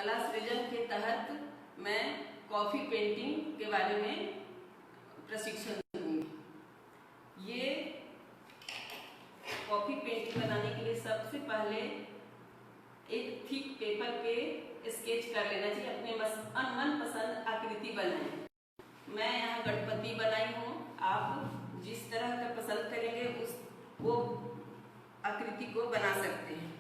कला सृजन के तहत मैं कॉफी पेंटिंग के बारे में प्रशिक्षण दूंगी। ये कॉफी पेंटिंग बनाने के लिए सबसे पहले एक थिक पेपर पे स्केच कर लेना चाहिए। अपने मनपसंद आकृति बनाएं। मैं यहाँ गणपति बनाई हूँ, आप जिस तरह का पसंद करेंगे वो आकृति को बना सकते हैं।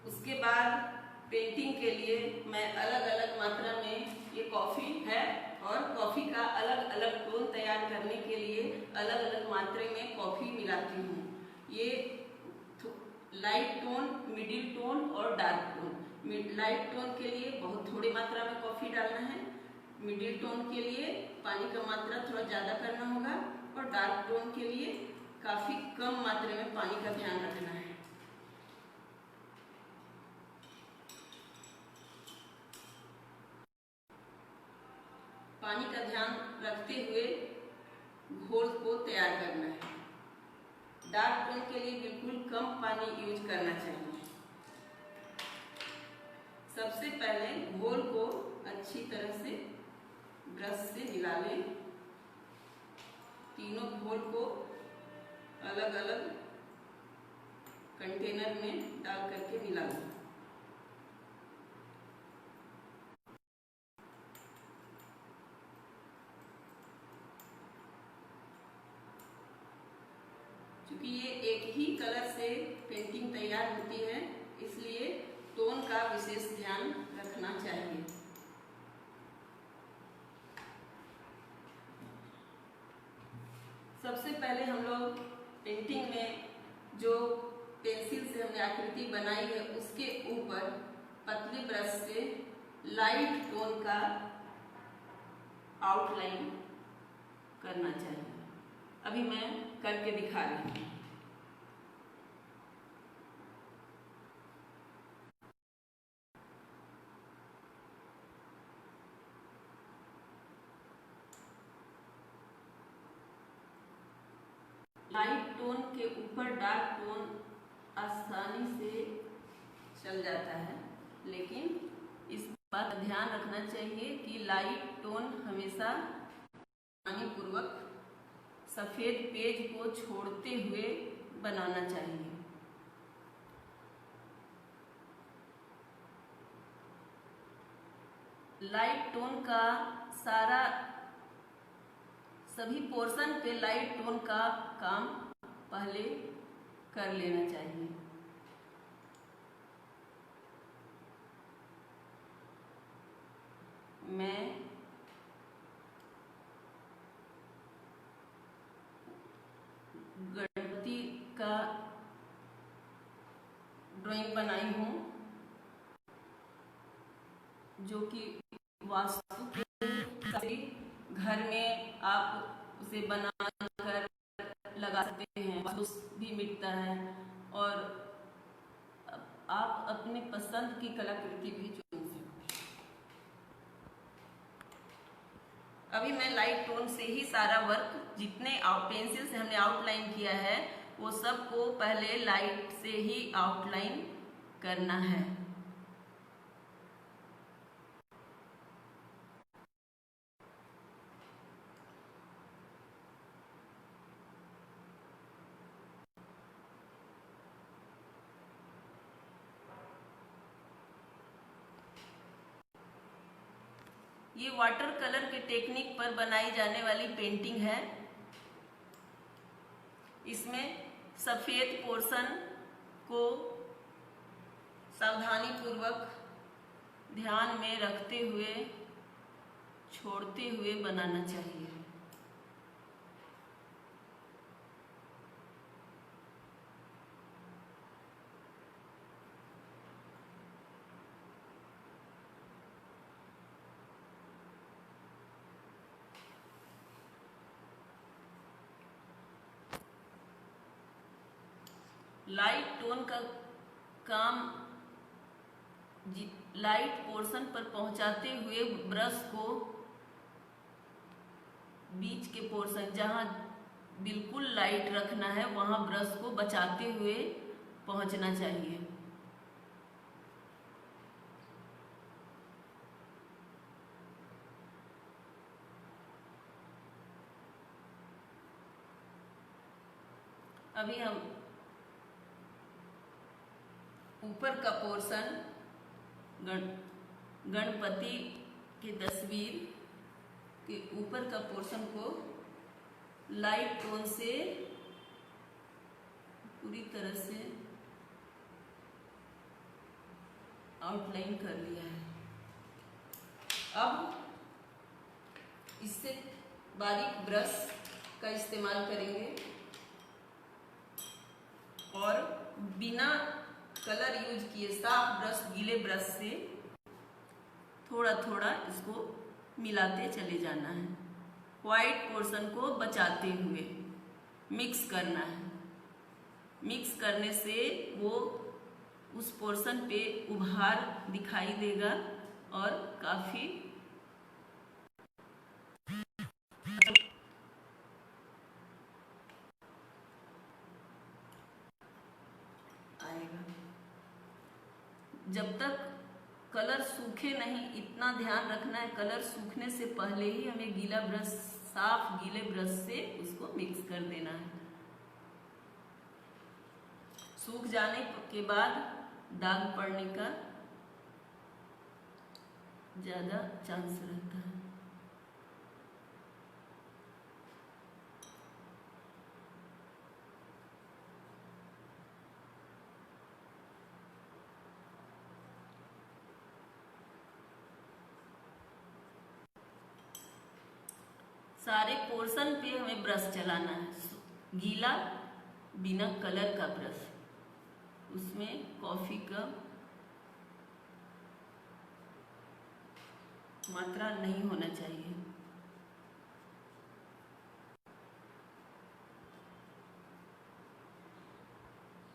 उसके बाद पेंटिंग के लिए मैं अलग अलग मात्रा में, ये कॉफ़ी है और कॉफ़ी का अलग अलग टोन तैयार करने के लिए अलग अलग मात्रा में कॉफ़ी मिलाती हूँ। ये लाइट टोन, मिडिल टोन और डार्क टोन। लाइट टोन के लिए बहुत थोड़ी मात्रा में कॉफ़ी डालना है, मिडिल टोन के लिए पानी का मात्रा थोड़ा ज़्यादा करना होगा और डार्क टोन के लिए काफ़ी कम मात्रा में पानी का ध्यान रखना है। पानी का ध्यान रखते हुए घोल को तैयार करना है। डार्क टोन के लिए बिल्कुल कम पानी यूज करना चाहिए। सबसे पहले घोल को अच्छी तरह से ब्रश से मिला लें। तीनों घोल को अलग अलग कंटेनर में डाल करके मिला लें। क्योंकि ये एक ही कलर से पेंटिंग तैयार होती है, इसलिए टोन का विशेष ध्यान रखना चाहिए। सबसे पहले हम लोग पेंटिंग में जो पेंसिल से हमने आकृति बनाई है उसके ऊपर पतले ब्रश से लाइट टोन का आउटलाइन करना चाहिए। अभी मैं करके दिखा रही हूँ। लाइट टोन के ऊपर डार्क टोन आसानी से चल जाता है, लेकिन इस बात का ध्यान रखना चाहिए कि लाइट टोन हमेशा सावधानीपूर्वक सफेद पेज को छोड़ते हुए बनाना चाहिए। लाइट टोन का सभी पोर्शन पे लाइट टोन का काम पहले कर लेना चाहिए। मैं गणपति का ड्राइंग बनाई हूँ, जो कि वास्तु के घर में आप उसे बनाकर लगा सकते हैं, वास्तु भी मिटता है और आप अपने पसंद की कलाकृति भी चुन सकते हैं। अभी मैं लाइट टोन से ही सारा वर्क, जितने पेंसिल से हमने आउटलाइन किया है वो सबको पहले लाइट से ही आउटलाइन करना है। ये वाटर कलर के टेक्निक पर बनाई जाने वाली पेंटिंग है। इसमें सफेद पोर्शन को सावधानीपूर्वक ध्यान में रखते हुए छोड़ते हुए बनाना चाहिए। लाइट टोन का काम लाइट पोर्शन पर पहुंचाते हुए ब्रश को बीच के पोर्शन जहां बिल्कुल लाइट रखना है वहां ब्रश को बचाते हुए पहुंचना चाहिए। अभी हम ऊपर का पोर्शन गणपति की तस्वीर के ऊपर का पोर्शन को लाइट टोन से पूरी तरह से आउटलाइन कर लिया है। अब इससे बारीक ब्रश का इस्तेमाल करेंगे और बिना कलर यूज किए साफ ब्रश, गीले ब्रश से थोड़ा थोड़ा इसको मिलाते चले जाना है। व्हाइट पोर्शन को बचाते हुए मिक्स करना है। मिक्स करने से वो उस पोर्शन पे उभार दिखाई देगा और काफी आएगा। जब तक कलर सूखे नहीं, इतना ध्यान रखना है, कलर सूखने से पहले ही हमें गीला ब्रश, साफ गीले ब्रश से उसको मिक्स कर देना है। सूख जाने के बाद दाग पड़ने का ज्यादा चांस रहता है। सारे पोर्शन पे हमें ब्रश चलाना है, गीला बिना कलर का ब्रश, उसमें कॉफी का मात्रा नहीं होना चाहिए।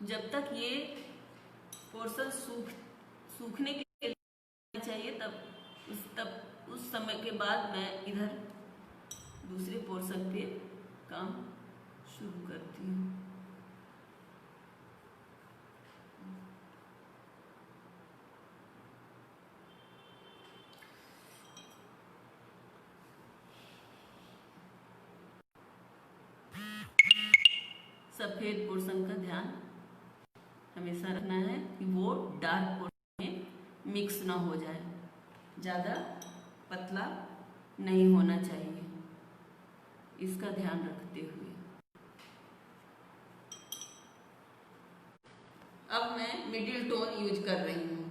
जब तक ये पोर्शन सूखने के लिए चाहिए तब उस समय के बाद मैं इधर दूसरे पोर्शन पे काम शुरू करती हूँ। सफेद पोर्शन का ध्यान हमेशा रखना है कि वो डार्क पोर्शन में मिक्स ना हो जाए, ज़्यादा पतला नहीं होना चाहिए, इसका ध्यान रखते हुए। अब मैं मिडिल टोन यूज कर रही हूँ।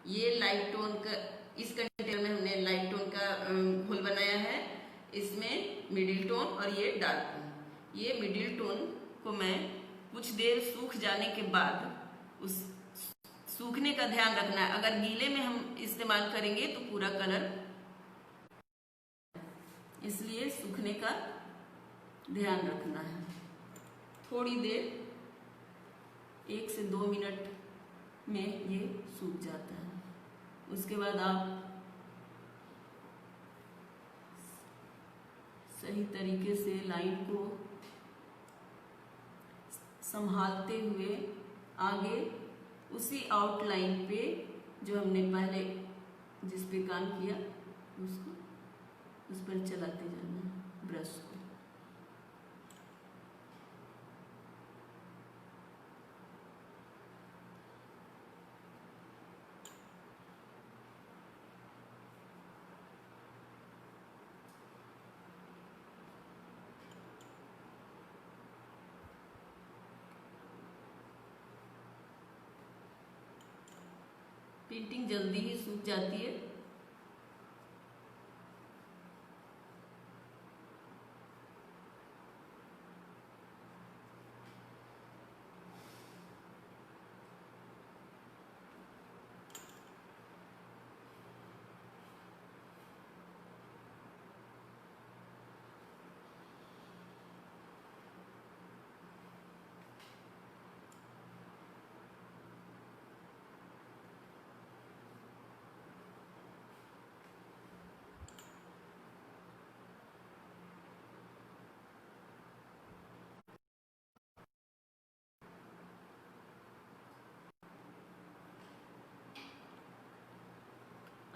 ये लाइट टोन का, इस कंटेनर में हमने लाइट टोन का घोल बनाया है, इसमें मिडिल टोन और ये डार्क टोन। ये मिडिल टोन को मैं कुछ देर सूख जाने के बाद, उस सूखने का ध्यान रखना है। अगर गीले में हम इस्तेमाल करेंगे तो पूरा कलर, इसलिए सूखने का ध्यान रखना है। थोड़ी देर 1 से 2 मिनट में ये सूख जाता है। उसके बाद आप सही तरीके से लाइन को संभालते हुए आगे उसी आउटलाइन पे जो हमने पहले जिस पे काम किया उसको उस पर चलाते जाना है ब्रश को। पेंटिंग जल्दी ही सूख जाती है।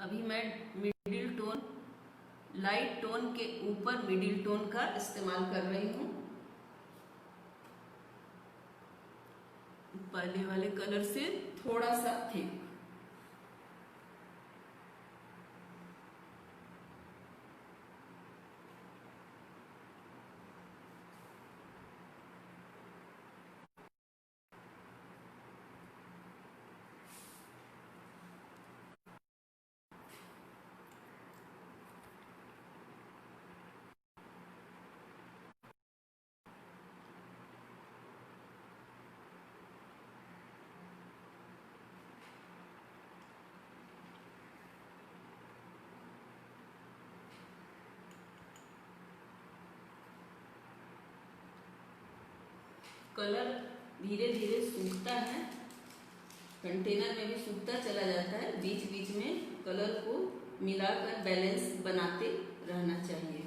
अभी मैं मिडिल टोन, लाइट टोन के ऊपर मिडिल टोन का इस्तेमाल कर रही हूँ। पहले वाले कलर से थोड़ा सा थिक। कलर धीरे धीरे सूखता है, कंटेनर में भी सूखता चला जाता है। बीच बीच में कलर को मिलाकर बैलेंस बनाते रहना चाहिए,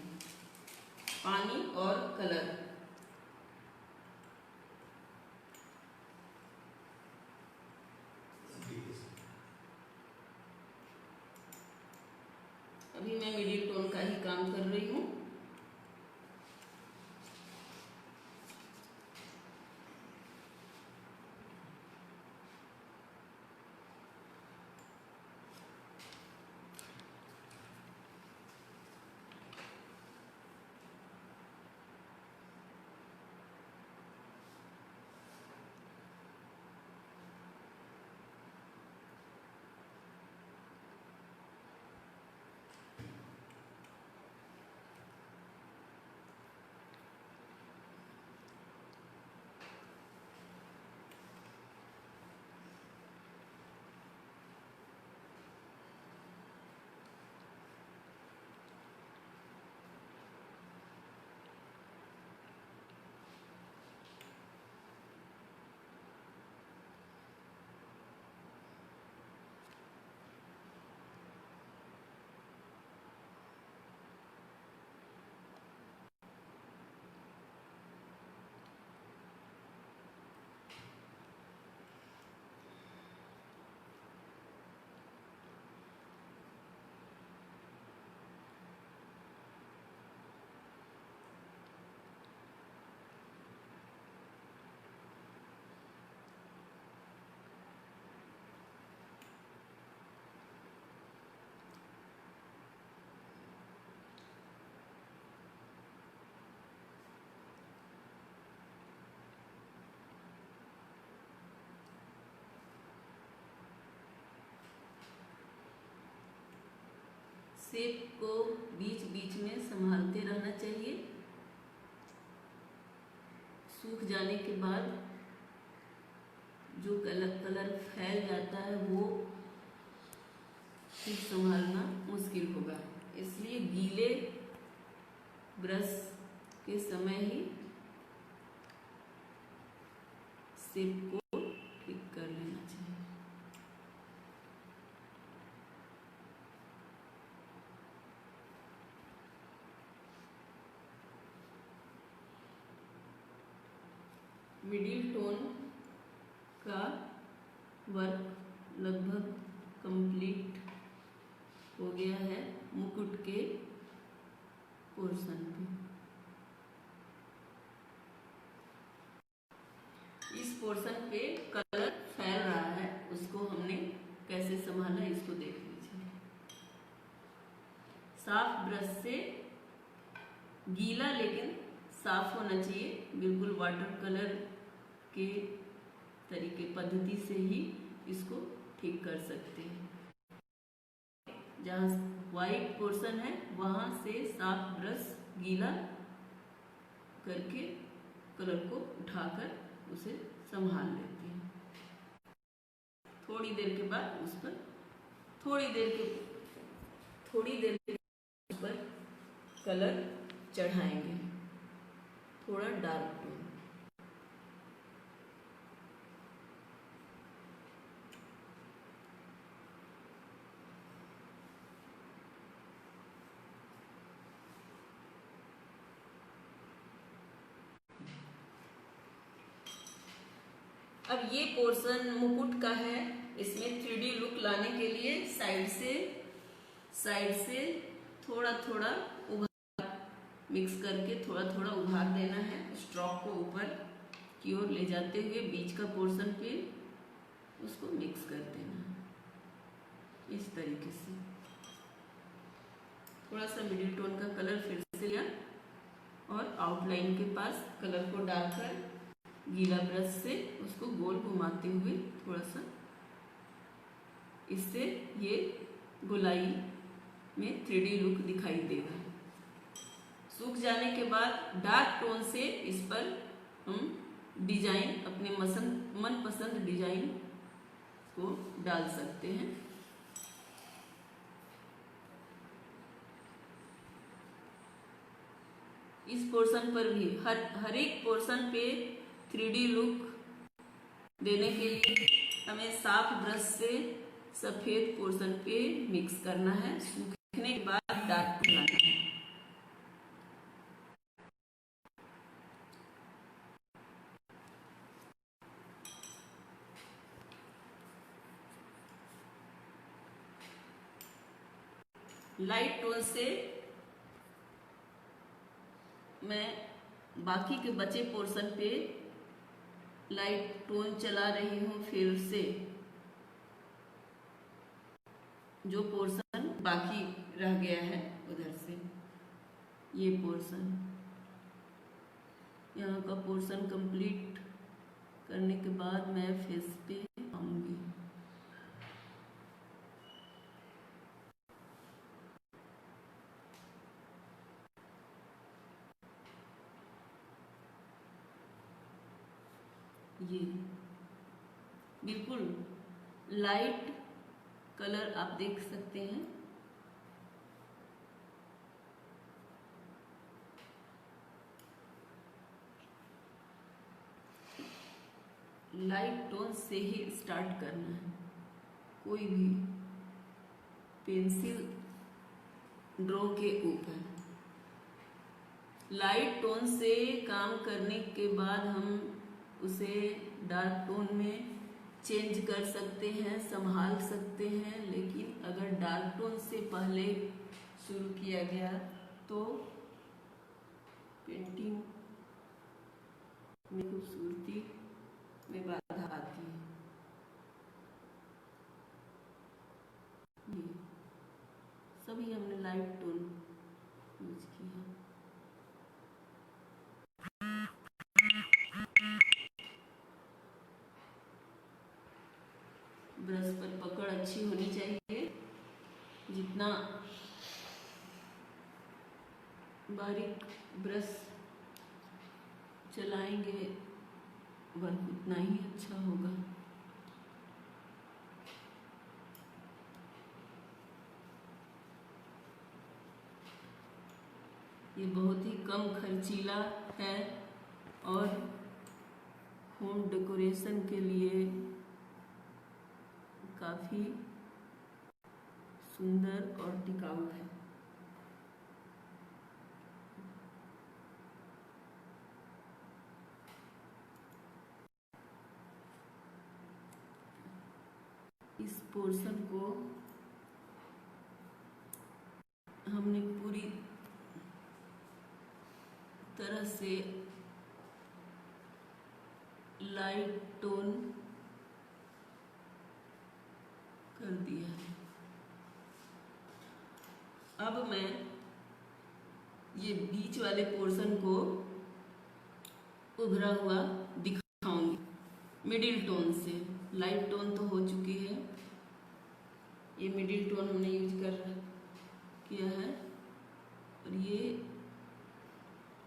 पानी और कलर। अभी मैं मिडिल टोन का ही काम कर रही हूँ। शेप को बीच बीच में संभालते रहना चाहिए। सूख जाने के बाद जो कलर फैल जाता है वो फिर संभालना मुश्किल होगा, इसलिए गीले ब्रश के समय ही शेप को ठीक कर लेना चाहिए। मिडिल टोन का वर्क लगभग कंप्लीट हो गया है मुकुट के पोर्शन पे। इस पोर्शन पे कलर फैल रहा है, उसको हमने कैसे संभाला इसको देख लीजिए। साफ ब्रश से, गीला लेकिन साफ होना चाहिए, बिल्कुल वाटर कलर के तरीके पद्धति से ही इसको ठीक कर सकते हैं। जहाँ व्हाइट पोर्शन है वहां से साफ ब्रश गीला करके कलर को उठाकर उसे संभाल लेते हैं। थोड़ी देर के बाद उस पर थोड़ी देर के ऊपर कलर चढ़ाएंगे, थोड़ा डार्क टोन। अब ये पोर्शन मुकुट का है, इसमें 3D लुक लाने के लिए साइड से थोड़ा थोड़ा उभार मिक्स करके थोड़ा थोड़ा उभार देना है। स्ट्रोक को ऊपर की ओर ले जाते हुए बीच का पोर्शन पे उसको मिक्स कर देना इस तरीके से। थोड़ा सा मिडिल टोन का कलर फिर से लिया और आउटलाइन के पास कलर को डालकर गीला ब्रश से उसको गोल घुमाते हुए थोड़ा सा, इससे ये गोलाई में 3D लुक दिखाई देगा। सूख जाने के बाद डार्क टोन से इस पर हम डिजाइन, अपने मनपसंद डिजाइन को डाल सकते हैं। इस पोर्शन पर भी हर एक पोर्शन पे 3D लुक देने के लिए हमें साफ ब्रश से सफेद पोर्शन पे मिक्स करना है। सूखने के बाद डार्क बनाना है। लाइट टोन से मैं बाकी के बचे पोर्शन पे लाइट टोन चला रही हूँ। फिर से जो पोर्शन बाकी रह गया है उधर से ये पोर्शन, यहाँ का पोर्शन कंप्लीट करने के बाद मैं फेस पे आऊंगी। ये बिल्कुल लाइट कलर आप देख सकते हैं। लाइट टोन से ही स्टार्ट करना है। कोई भी पेंसिल ड्रॉ के ऊपर लाइट टोन से काम करने के बाद हम उसे डार्क टोन में चेंज कर सकते हैं, संभाल सकते हैं। लेकिन अगर डार्क टोन से पहले शुरू किया गया तो पेंटिंग में खूबसूरती में बाधा आती है। ये सभी हमने लाइट टोन यूज किया। ब्रश पर पकड़ अच्छी होनी चाहिए। जितना बारीक ब्रश चलाएंगे वह उतना ही अच्छा होगा। ये बहुत ही कम खर्चीला है और होम डेकोरेशन के लिए काफी सुंदर और टिकाऊ है। इस पोर्शन को हमने पूरी तरह से लाइट टोन कर दिया है। अब मैं ये बीच वाले पोर्शन को उभरा हुआ दिखाऊंगी मिडिल टोन से। लाइट टोन तो हो चुकी है, ये मिडिल टोन हमने यूज किया है और ये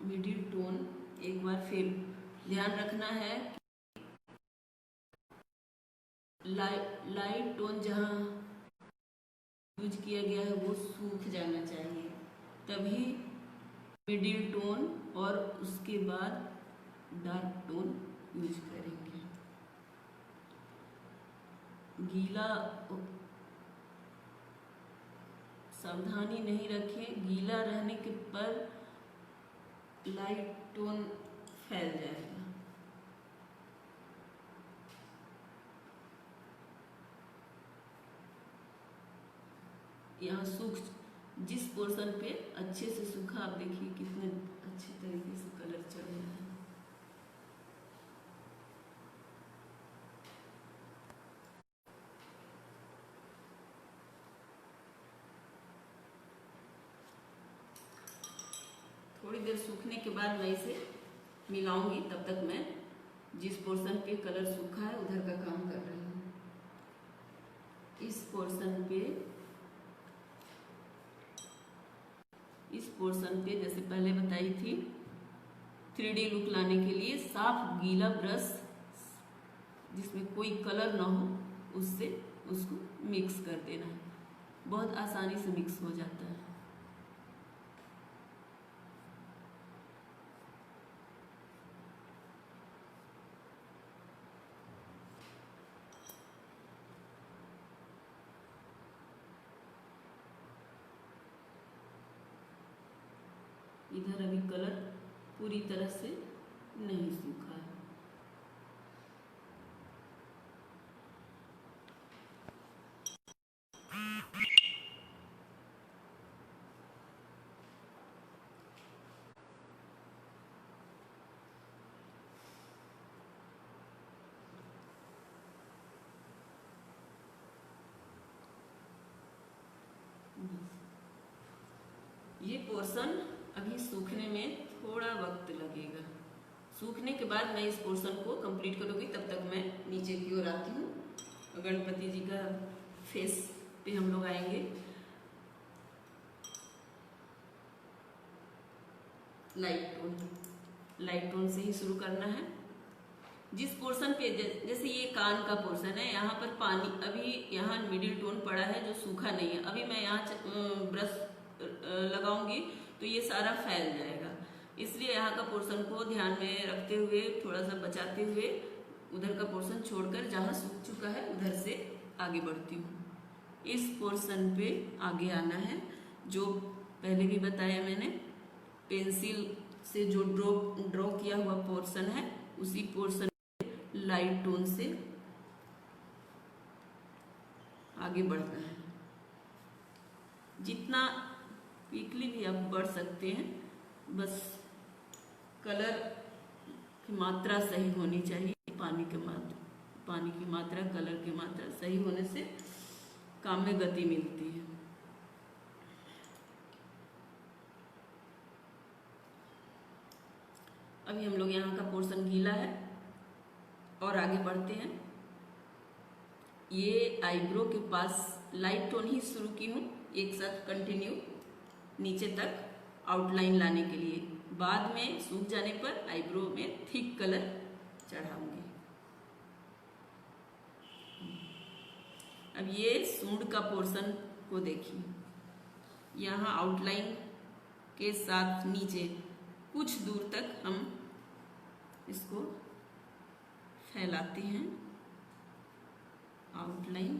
मिडिल टोन एक बार फिर ध्यान रखना है। लाइट टोन जहाँ यूज किया गया है वो सूख जाना चाहिए, तभी मिडिल टोन और उसके बाद डार्क टोन यूज करेंगे। गीला सावधानी नहीं रखें, गीला रहने के पर लाइट टोन फैल जाएगा। यहाँ सूख, जिस पोर्शन पे अच्छे से सूखा, आप देखिए कितने अच्छे तरीके से कलर चल रहा है। थोड़ी देर सूखने के बाद मैं इसे मिलाऊंगी। तब तक मैं जिस पोर्शन पे कलर सूखा है उधर का काम कर रही हूँ। इस पोर्शन पे जैसे पहले बताई थी 3D लुक लाने के लिए साफ गीला ब्रश जिसमें कोई कलर ना हो उससे उसको मिक्स कर देना है। बहुत आसानी से मिक्स हो जाता है। इधर अभी कलर पूरी तरह से नहीं सूखा है। ये पोर्शन अभी सूखने में थोड़ा वक्त लगेगा। सूखने के बाद मैं इस पोर्शन को कंप्लीट करूँगी। तब तक मैं नीचे की ओर आती हूँ। गणपति जी का फेस पे हम लोग आएंगे। लाइट टोन से ही शुरू करना है। जिस पोर्शन पे जैसे ये कान का पोर्शन है, यहाँ पर पानी अभी यहाँ मिडिल टोन पड़ा है जो सूखा नहीं है। अभी मैं यहाँ ब्रश लगाऊंगी तो ये सारा फैल जाएगा। इसलिए यहाँ का पोर्शन को ध्यान में रखते हुए थोड़ा सा बचाते हुए उधर का पोर्शन छोड़कर जहाँ सूख चुका है उधर से आगे बढ़ती हूँ। इस पोर्शन पे आगे आना है। जो पहले भी बताया मैंने, पेंसिल से जो ड्रॉ किया हुआ पोर्शन है उसी पोर्शन पे लाइट टोन से आगे बढ़ना है। जितना क्विकली भी आप बढ़ सकते हैं, बस कलर की मात्रा सही होनी चाहिए। पानी की मात्रा कलर की मात्रा सही होने से काम में गति मिलती है। अभी हम लोग यहाँ का पोर्शन गीला है और आगे बढ़ते हैं। ये आईब्रो के पास लाइट टोन ही शुरू की हूँ, एक साथ कंटिन्यू नीचे तक आउटलाइन लाने के लिए। बाद में सूख जाने पर आईब्रो में थिक कलर चढ़ाऊंगी। अब ये सूंड का पोर्शन को देखिए। यहाँ आउटलाइन के साथ नीचे कुछ दूर तक हम इसको फैलाते हैं। आउटलाइन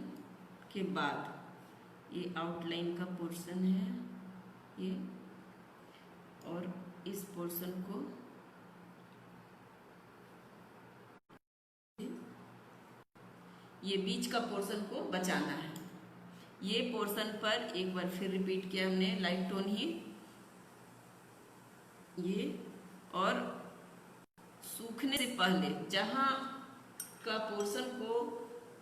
के बाद ये आउटलाइन का पोर्शन है ये, और इस पोर्शन को ये बीच का पोर्शन को बचाना है। ये पोर्शन पर एक बार फिर रिपीट किया हमने लाइट टोन ही ये, और सूखने से पहले जहाँ का पोर्शन को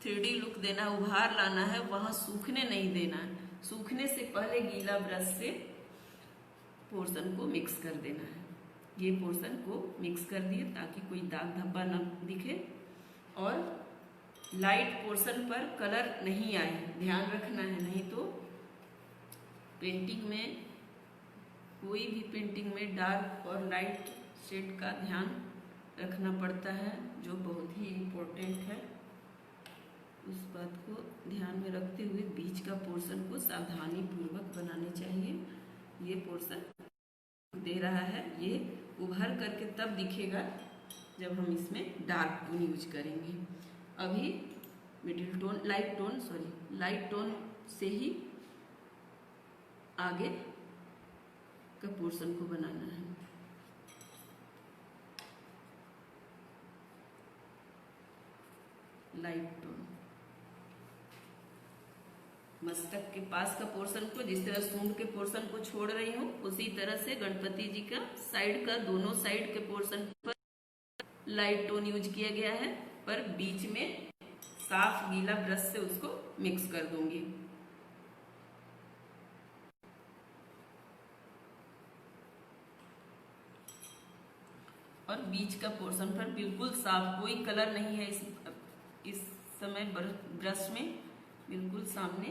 3D लुक देना, उभार लाना है, वहाँ सूखने नहीं देना है। सूखने से पहले गीला ब्रश से पोर्शन को मिक्स कर देना है। ये पोर्शन को मिक्स कर दिए ताकि कोई दाग धब्बा न दिखे। और लाइट पोर्शन पर कलर नहीं आए, ध्यान रखना है, नहीं तो पेंटिंग में, कोई भी पेंटिंग में डार्क और लाइट शेड का ध्यान रखना पड़ता है, जो बहुत ही इम्पोर्टेंट है। उस बात को ध्यान में रखते हुए बीच का पोर्शन को सावधानी पूर्वक बनाने चाहिए। ये पोर्शन दे रहा है, ये उभर करके तब दिखेगा जब हम इसमें डार्क टोन यूज करेंगे। अभी मिडिल टोन, लाइट टोन से ही आगे का पोर्शन को बनाना है। लाइट टोन मस्तक के पास का पोर्शन को, जिस तरह सूंड के पोर्शन को छोड़ रही हूँ, उसी तरह से गणपति जी का साइड का, दोनों साइड के पोर्शन पर लाइट टोन यूज किया गया है, पर बीच में साफ गीला ब्रश से उसको मिक्स कर दूंगी। और बीच का पोर्शन पर बिल्कुल साफ, कोई कलर नहीं है इस समय ब्रश में। बिल्कुल सामने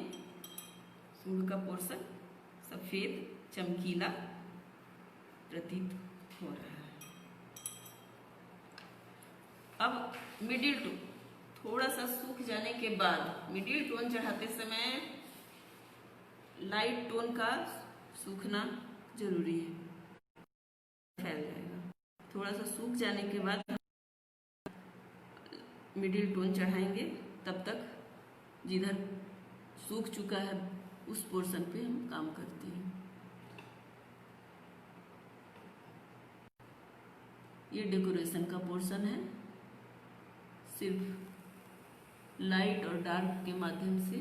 सूंड का पोर्शन सफेद चमकीला प्रतीत हो रहा है। अब मिडिल टोन थोड़ा सा सूख जाने के बाद मिडिल टोन चढ़ाते समय लाइट टोन का सूखना जरूरी है, फैल जाएगा। थोड़ा सा सूख जाने के बाद मिडिल टोन चढ़ाएंगे, तब तक जिधर सूख चुका है उस पोर्शन पे हम काम करते हैं। ये डेकोरेशन का पोर्शन है, सिर्फ लाइट और डार्क के माध्यम से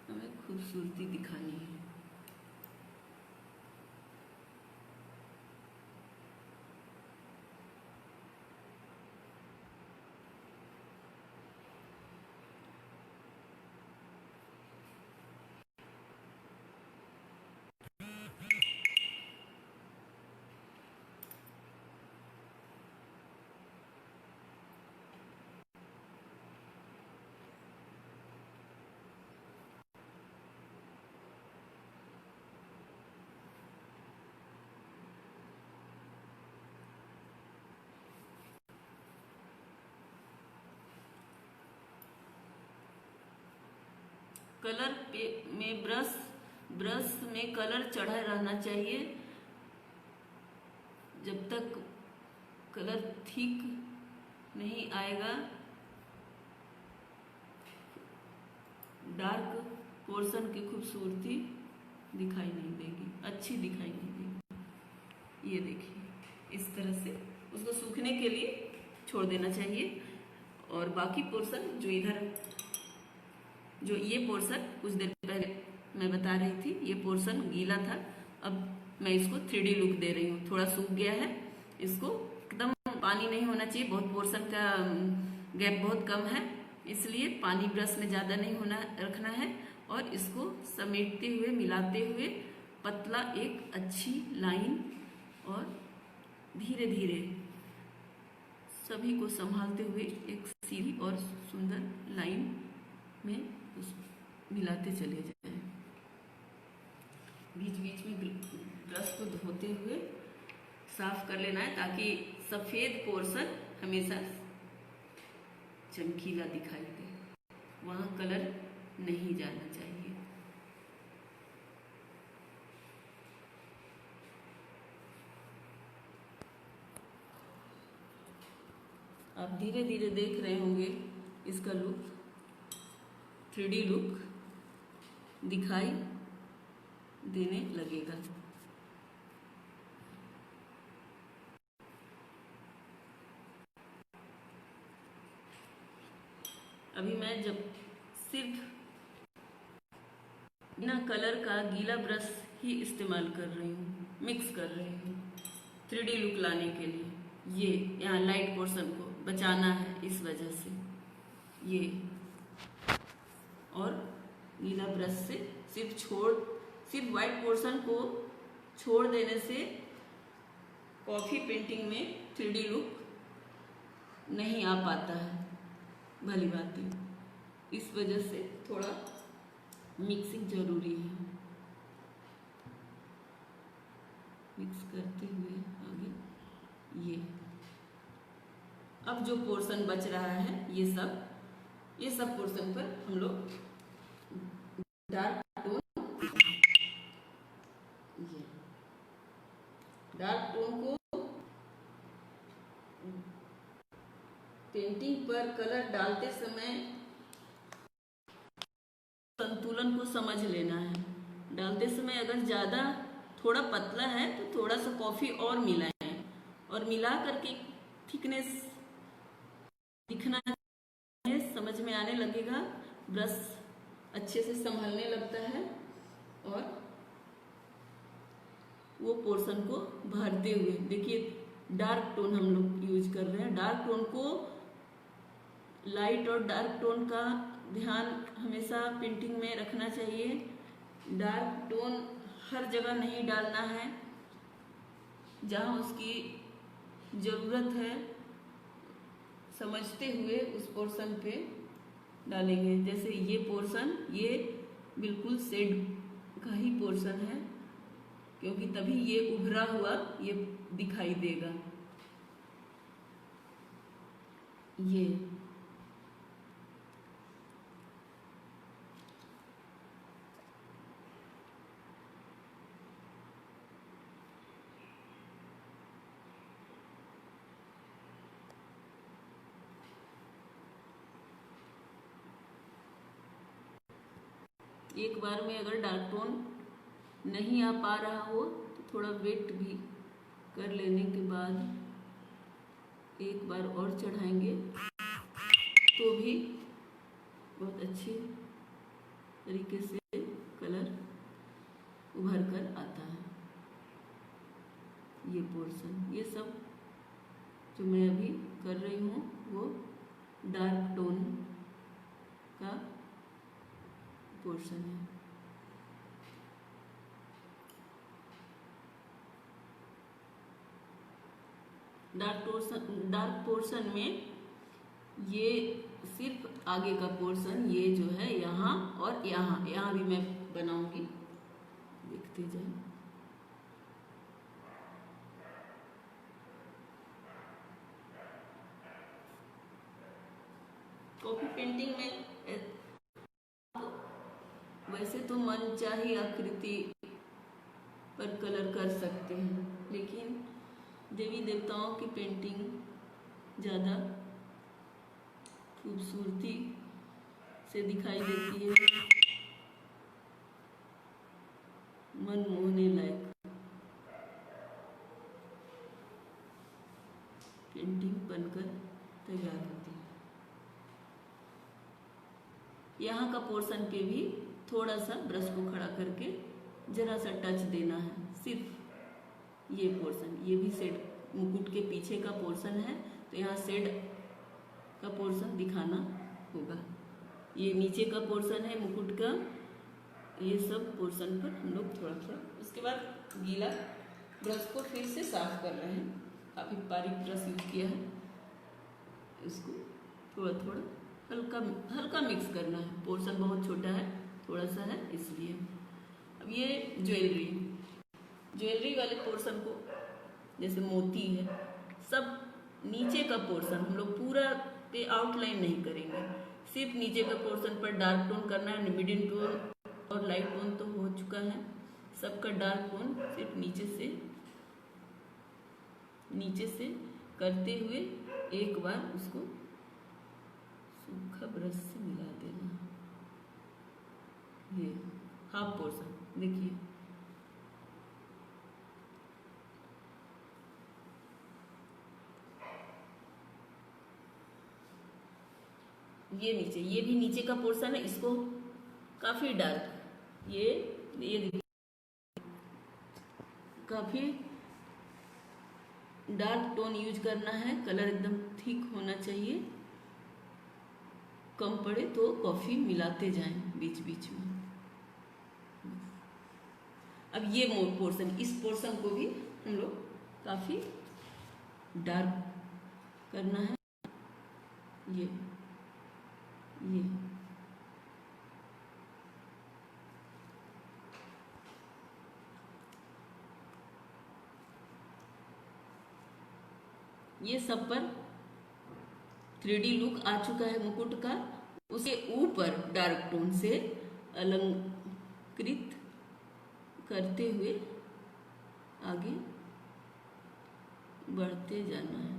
हमें खूबसूरती दिखानी है। कलर में ब्रश में कलर चढ़ा रहना चाहिए। जब तक कलर ठीक नहीं आएगा, डार्क पोर्शन की खूबसूरती दिखाई नहीं देगी, अच्छी दिखाई नहीं देगी। ये देखिए, इस तरह से उसको सूखने के लिए छोड़ देना चाहिए। और बाकी पोर्शन जो ये पोर्शन कुछ देर पहले मैं बता रही थी, ये पोर्शन गीला था। अब मैं इसको 3D लुक दे रही हूँ। थोड़ा सूख गया है, इसको एकदम पानी नहीं होना चाहिए, बहुत पोर्शन का गैप बहुत कम है, इसलिए पानी ब्रश में ज़्यादा नहीं रखना है। और इसको समेटते हुए, मिलाते हुए पतला एक अच्छी लाइन और धीरे धीरे सभी को संभालते हुए एक सीधी और सुंदर लाइन में मिलाते चले जाएं। बीच बीच में ब्रश को धोते हुए साफ कर लेना है, ताकि सफेद पोर्शन हमेशा चमकीला दिखाई दे, वहां कलर नहीं जाना चाहिए। आप धीरे धीरे देख रहे होंगे इसका लुक, 3D लुक दिखाई देने लगेगा। अभी मैं जब सिर्फ बिना कलर का गीला ब्रश ही इस्तेमाल कर रही हूँ, मिक्स कर रही हूँ 3D लुक लाने के लिए। ये यहाँ लाइट पोर्शन को बचाना है, इस वजह से ये, और गीला ब्रश से सिर्फ व्हाइट पोर्शन को छोड़ देने से कॉफी पेंटिंग में 3D लुक नहीं आ पाता है, भली बात है। इस वजह से थोड़ा मिक्सिंग जरूरी है। मिक्स करते हुए आगे ये, अब जो पोर्शन बच रहा है ये सब पोर्शन पर हम लोग डार्क टोन को पेंटिंग पर कलर डालते समय संतुलन को समझ लेना है। डालते समय अगर ज़्यादा थोड़ा पतला है तो थोड़ा सा कॉफ़ी और मिलाएं, और मिला करके थिकनेस दिखना है, समझ में आने लगेगा, ब्रश अच्छे से संभलने लगता है और वो पोर्शन को भरते हुए, देखिए डार्क टोन हम लोग यूज कर रहे हैं। डार्क टोन को, लाइट और डार्क टोन का ध्यान हमेशा पेंटिंग में रखना चाहिए। डार्क टोन हर जगह नहीं डालना है, जहाँ उसकी ज़रूरत है समझते हुए उस पोर्शन पे डालेंगे। जैसे ये पोर्शन, ये बिल्कुल शेड का ही पोर्शन है, क्योंकि तभी ये उभरा हुआ ये दिखाई देगा। ये एक बार में अगर डार्क टोन नहीं आ पा रहा हो तो थोड़ा वेट भी कर लेने के बाद एक बार और चढ़ाएंगे तो भी बहुत अच्छे तरीके से कलर उभर कर आता है। ये पोर्शन, ये सब जो मैं अभी कर रही हूँ वो डार्क टोन का पोर्शन है। डार्क पोर्शन में ये सिर्फ आगे का पोर्शन, ये जो है यहाँ और यहाँ भी मैं बनाऊंगी, देखते जाए। कॉफी पेंटिंग में वैसे तो मनचाही आकृति पर कलर कर सकते हैं, लेकिन देवी देवताओं की पेंटिंग ज़्यादा खूबसूरती से दिखाई देती है, मन मोहने लायक पेंटिंग बनकर तैयार होती है। यहाँ का पोर्शन पे भी थोड़ा सा ब्रश को खड़ा करके जरा सा टच देना है, सिर्फ ये पोर्शन। ये भी शेड मुकुट के पीछे का पोर्शन है, तो यहाँ शेड का पोर्शन दिखाना होगा। ये नीचे का पोर्शन है मुकुट का, ये सब पोर्शन पर हम लोग थोड़ा थोड़ा। उसके बाद गीला ब्रश को फिर से साफ कर रहे हैं, काफ़ी बारीक ब्रश यूज किया है। इसको थोड़ा थोड़ा हल्का मिक्स करना है, पोर्शन बहुत छोटा है, थोड़ा सा है इसलिए। अब ये ज्वेलरी वाले पोर्शन को, जैसे मोती है, सब नीचे का पोर्शन हम लोग पूरा पे आउटलाइन नहीं करेंगे, सिर्फ नीचे का पोर्शन पर डार्क टोन करना है। मिडिल टोन और लाइट टोन तो हो चुका है, सबका डार्क टोन सिर्फ नीचे से करते हुए एक बार उसको सूखा ब्रश से मिला देना। ये हाफ पोर्शन देखिए, ये भी नीचे का पोर्शन है, इसको काफी डार्क, ये देखिए काफी डार्क टोन यूज करना है, कलर एकदम थिक होना चाहिए, कम पड़े तो कॉफी मिलाते जाएं बीच बीच में। अब ये पोर्शन, इस पोर्शन को भी हम लोग काफी डार्क करना है। ये सब पर 3D लुक आ चुका है मुकुट का। उसके ऊपर डार्क टोन से अलंकृत करते हुए आगे बढ़ते जाना है।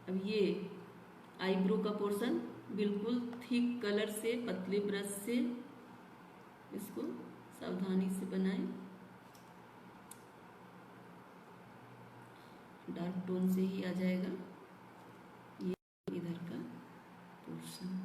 अब ये आईब्रो का पोर्शन बिल्कुल थिक कलर से पतले ब्रश से इसको सावधानी से बनाएं, डार्क टोन से ही आ जाएगा ये इधर का पोर्शन।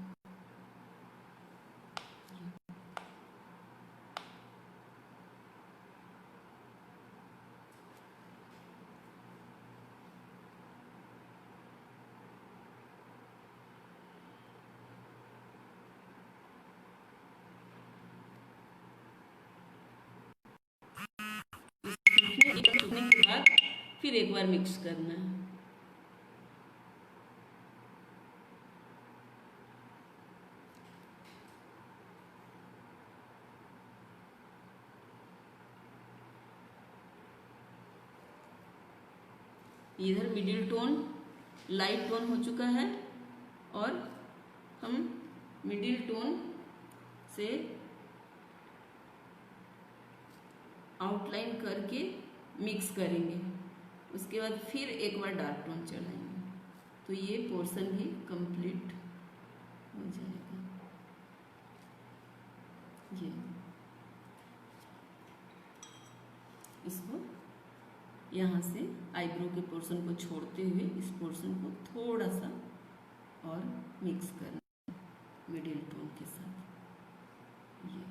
फिर एक बार मिक्स करना है। इधर मिडिल टोन लाइट टोन हो चुका है और हम मिडिल टोन से आउटलाइन करके मिक्स करेंगे। उसके बाद फिर एक बार डार्क टोन चढ़ाएंगे तो ये पोर्शन भी कंप्लीट हो जाएगा। ये इसको यहाँ से आईब्रो के पोर्शन को छोड़ते हुए इस पोर्शन को थोड़ा सा और मिक्स करना मिडिल टोन के साथ। ये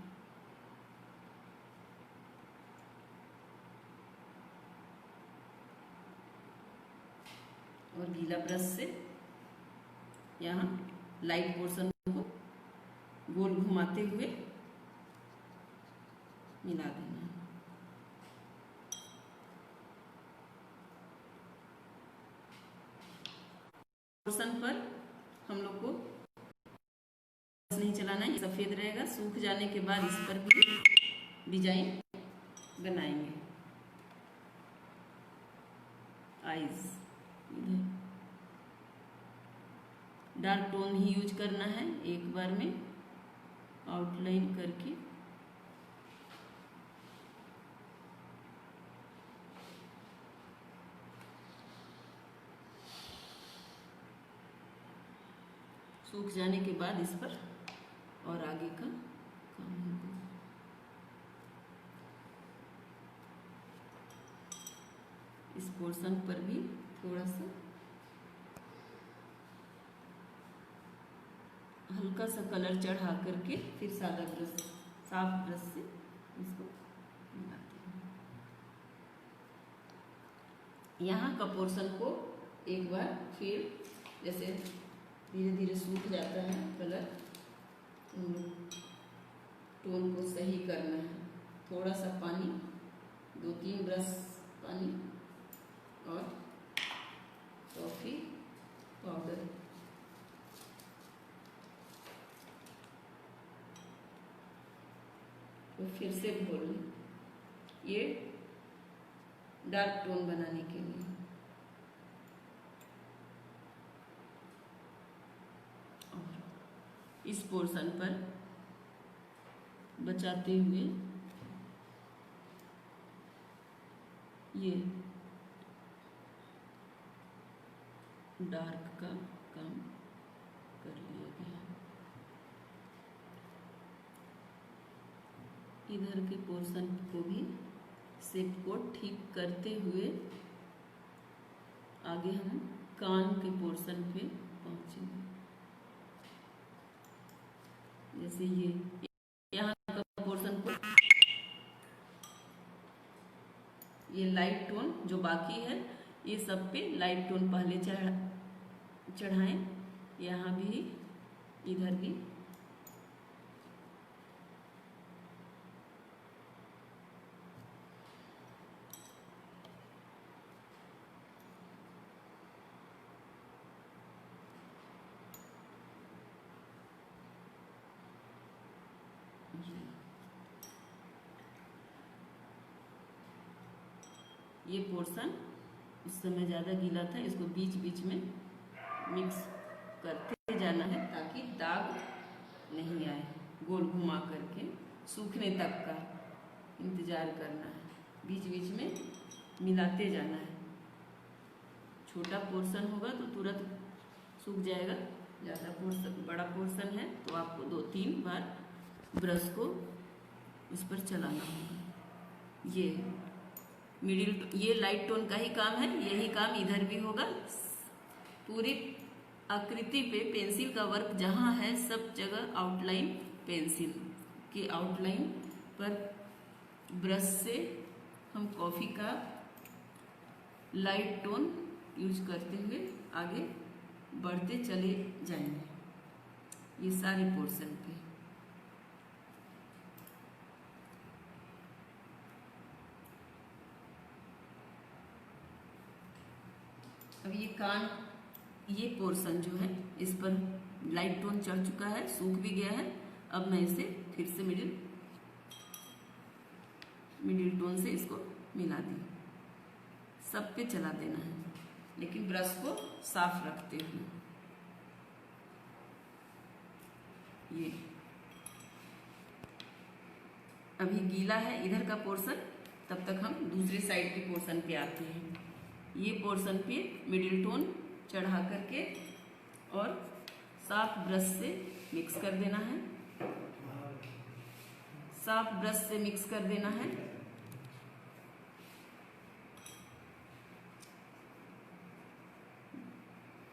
और गीला ब्रश से यहाँ लाइट पोर्शन को गोल घुमाते हुए मिला देना है। पोर्शन पर हम लोग को नहीं चलाना है, सफेद रहेगा। सूख जाने के बाद इस पर भी डिजाइन बनाएंगे। आईज डार्क टोन ही यूज करना है, एक बार में आउटलाइन करके सूख जाने के बाद इस पर और आगे का काम होगा। इस पोर्शन पर भी थोड़ा सा हल्का सा कलर चढ़ा करके फिर सादा ब्रश, साफ ब्रश से इसको मिलाते हैं। यहाँ का पोर्शन को एक बार फिर जैसे धीरे धीरे सूख जाता है कलर, टोन को सही करना है। थोड़ा सा पानी, 2-3 ब्रश पानी और कॉफी पाउडर तो फिर से घोल लें, ये डार्क टोन बनाने के लिए। और इस पोर्शन पर बचाते हुए ये डार्क का काम कर लिया गया। इधर के पोर्शन को भी शेप को ठीक करते हुए आगे हम कान के पोर्शन पे पहुंचेंगे। जैसे ये यहाँ का पोर्शन को ये लाइट टोन जो बाकी है ये सब पे लाइट टोन पहले चढ़ाएं। यहाँ भी इधर भी ये पोर्शन उस समय ज़्यादा गीला था, इसको बीच बीच में मिक्स करते जाना है ताकि दाग नहीं आए। गोल घुमा करके सूखने तक का इंतज़ार करना है, बीच बीच में मिलाते जाना है। छोटा पोर्शन होगा तो तुरंत सूख जाएगा, ज़्यादा पोर्शन बड़ा पोर्शन है तो आपको 2-3 बार ब्रश को इस पर चलाना होगा। ये मिडिल, ये लाइट टोन का ही काम है, यही काम इधर भी होगा। पूरी आकृति पे पेंसिल का वर्क जहाँ है सब जगह आउटलाइन, पेंसिल की आउटलाइन पर ब्रश से हम कॉफ़ी का लाइट टोन यूज करते हुए आगे बढ़ते चले जाएंगे। ये सारे पोर्शन पे अब ये पोर्शन जो है इस पर लाइट टोन चढ़ चुका है, सूख भी गया है। अब मैं इसे फिर से मिडिल टोन से इसको मिला दी। सब पे चला देना है, लेकिन ब्रश को साफ रखते हुए। ये अभी गीला है इधर का पोर्शन, तब तक हम दूसरी साइड के पोर्शन पे आते हैं। ये पोर्शन पे मिडिल टोन चढ़ा करके और साफ ब्रश से मिक्स कर देना है। साफ ब्रश से मिक्स कर देना है।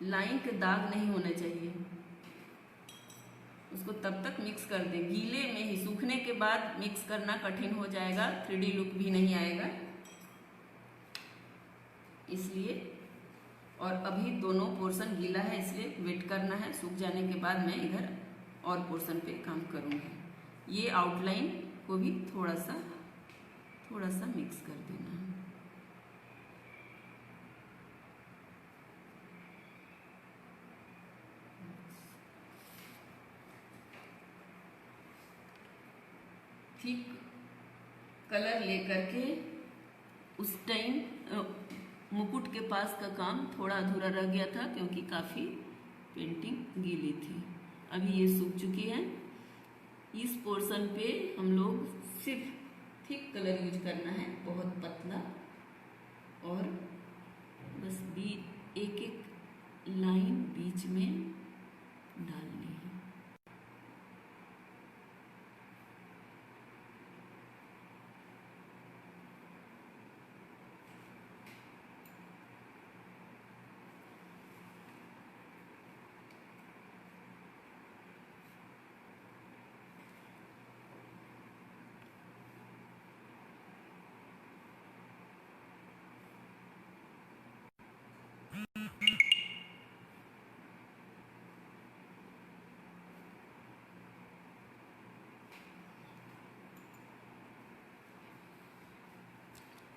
लाइन के दाग नहीं होने चाहिए, उसको तब तक मिक्स कर दें। गीले में ही, सूखने के बाद मिक्स करना कठिन हो जाएगा, 3D लुक भी नहीं आएगा, इसलिए। और अभी दोनों पोर्शन गीला है, इसलिए वेट करना है। सूख जाने के बाद मैं इधर और पोर्शन पे काम करूँगी। ये आउटलाइन को भी थोड़ा सा मिक्स कर देना है। ठीक कलर लेकर के उस टाइम मुकुट के पास का काम थोड़ा अधूरा रह गया था, क्योंकि काफ़ी पेंटिंग गीली थी। अभी ये सूख चुकी है। इस पोर्शन पे हम लोग सिर्फ थिक कलर यूज करना है, बहुत पतला, और बस एक लाइन बीच में डालनी है।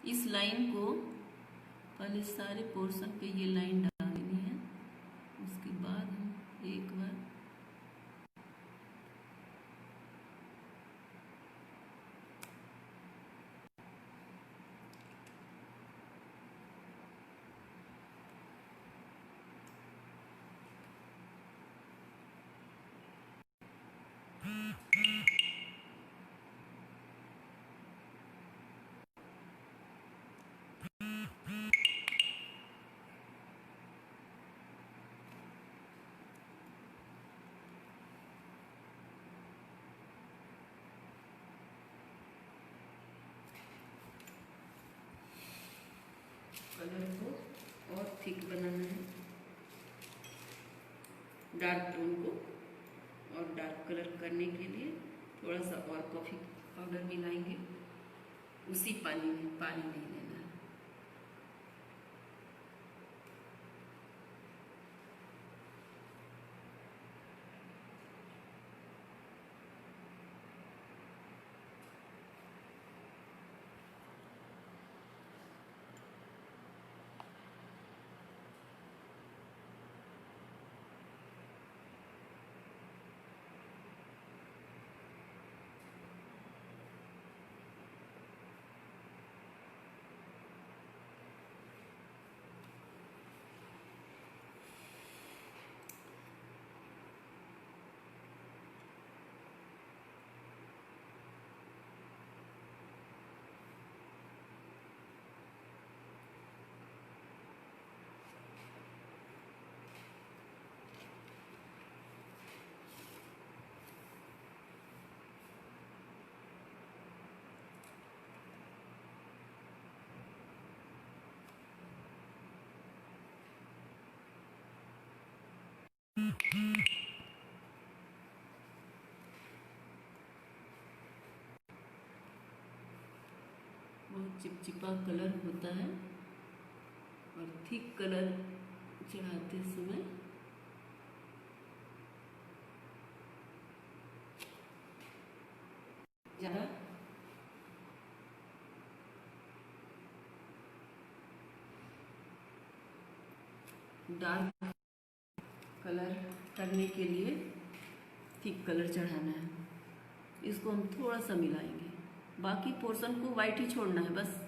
इस लाइन को पहले सारे पोर्शन पे ये लाइन डालनी है, उसके बाद हम एक बार कलर को और थिक बनाना है। डार्क टोन को और डार्क कलर करने के लिए थोड़ा सा और कॉफ़ी पाउडर मिलाएंगे। उसी पानी में, पानी नहीं लेना है। बहुत चिपचिपा कलर होता है और थिक कलर चढ़ाते समय ज़्यादा डार्क कलर करने के लिए थिक कलर चढ़ाना है। इसको हम थोड़ा सा मिलाएंगे, बाकी पोर्शन को वाइट ही छोड़ना है बस।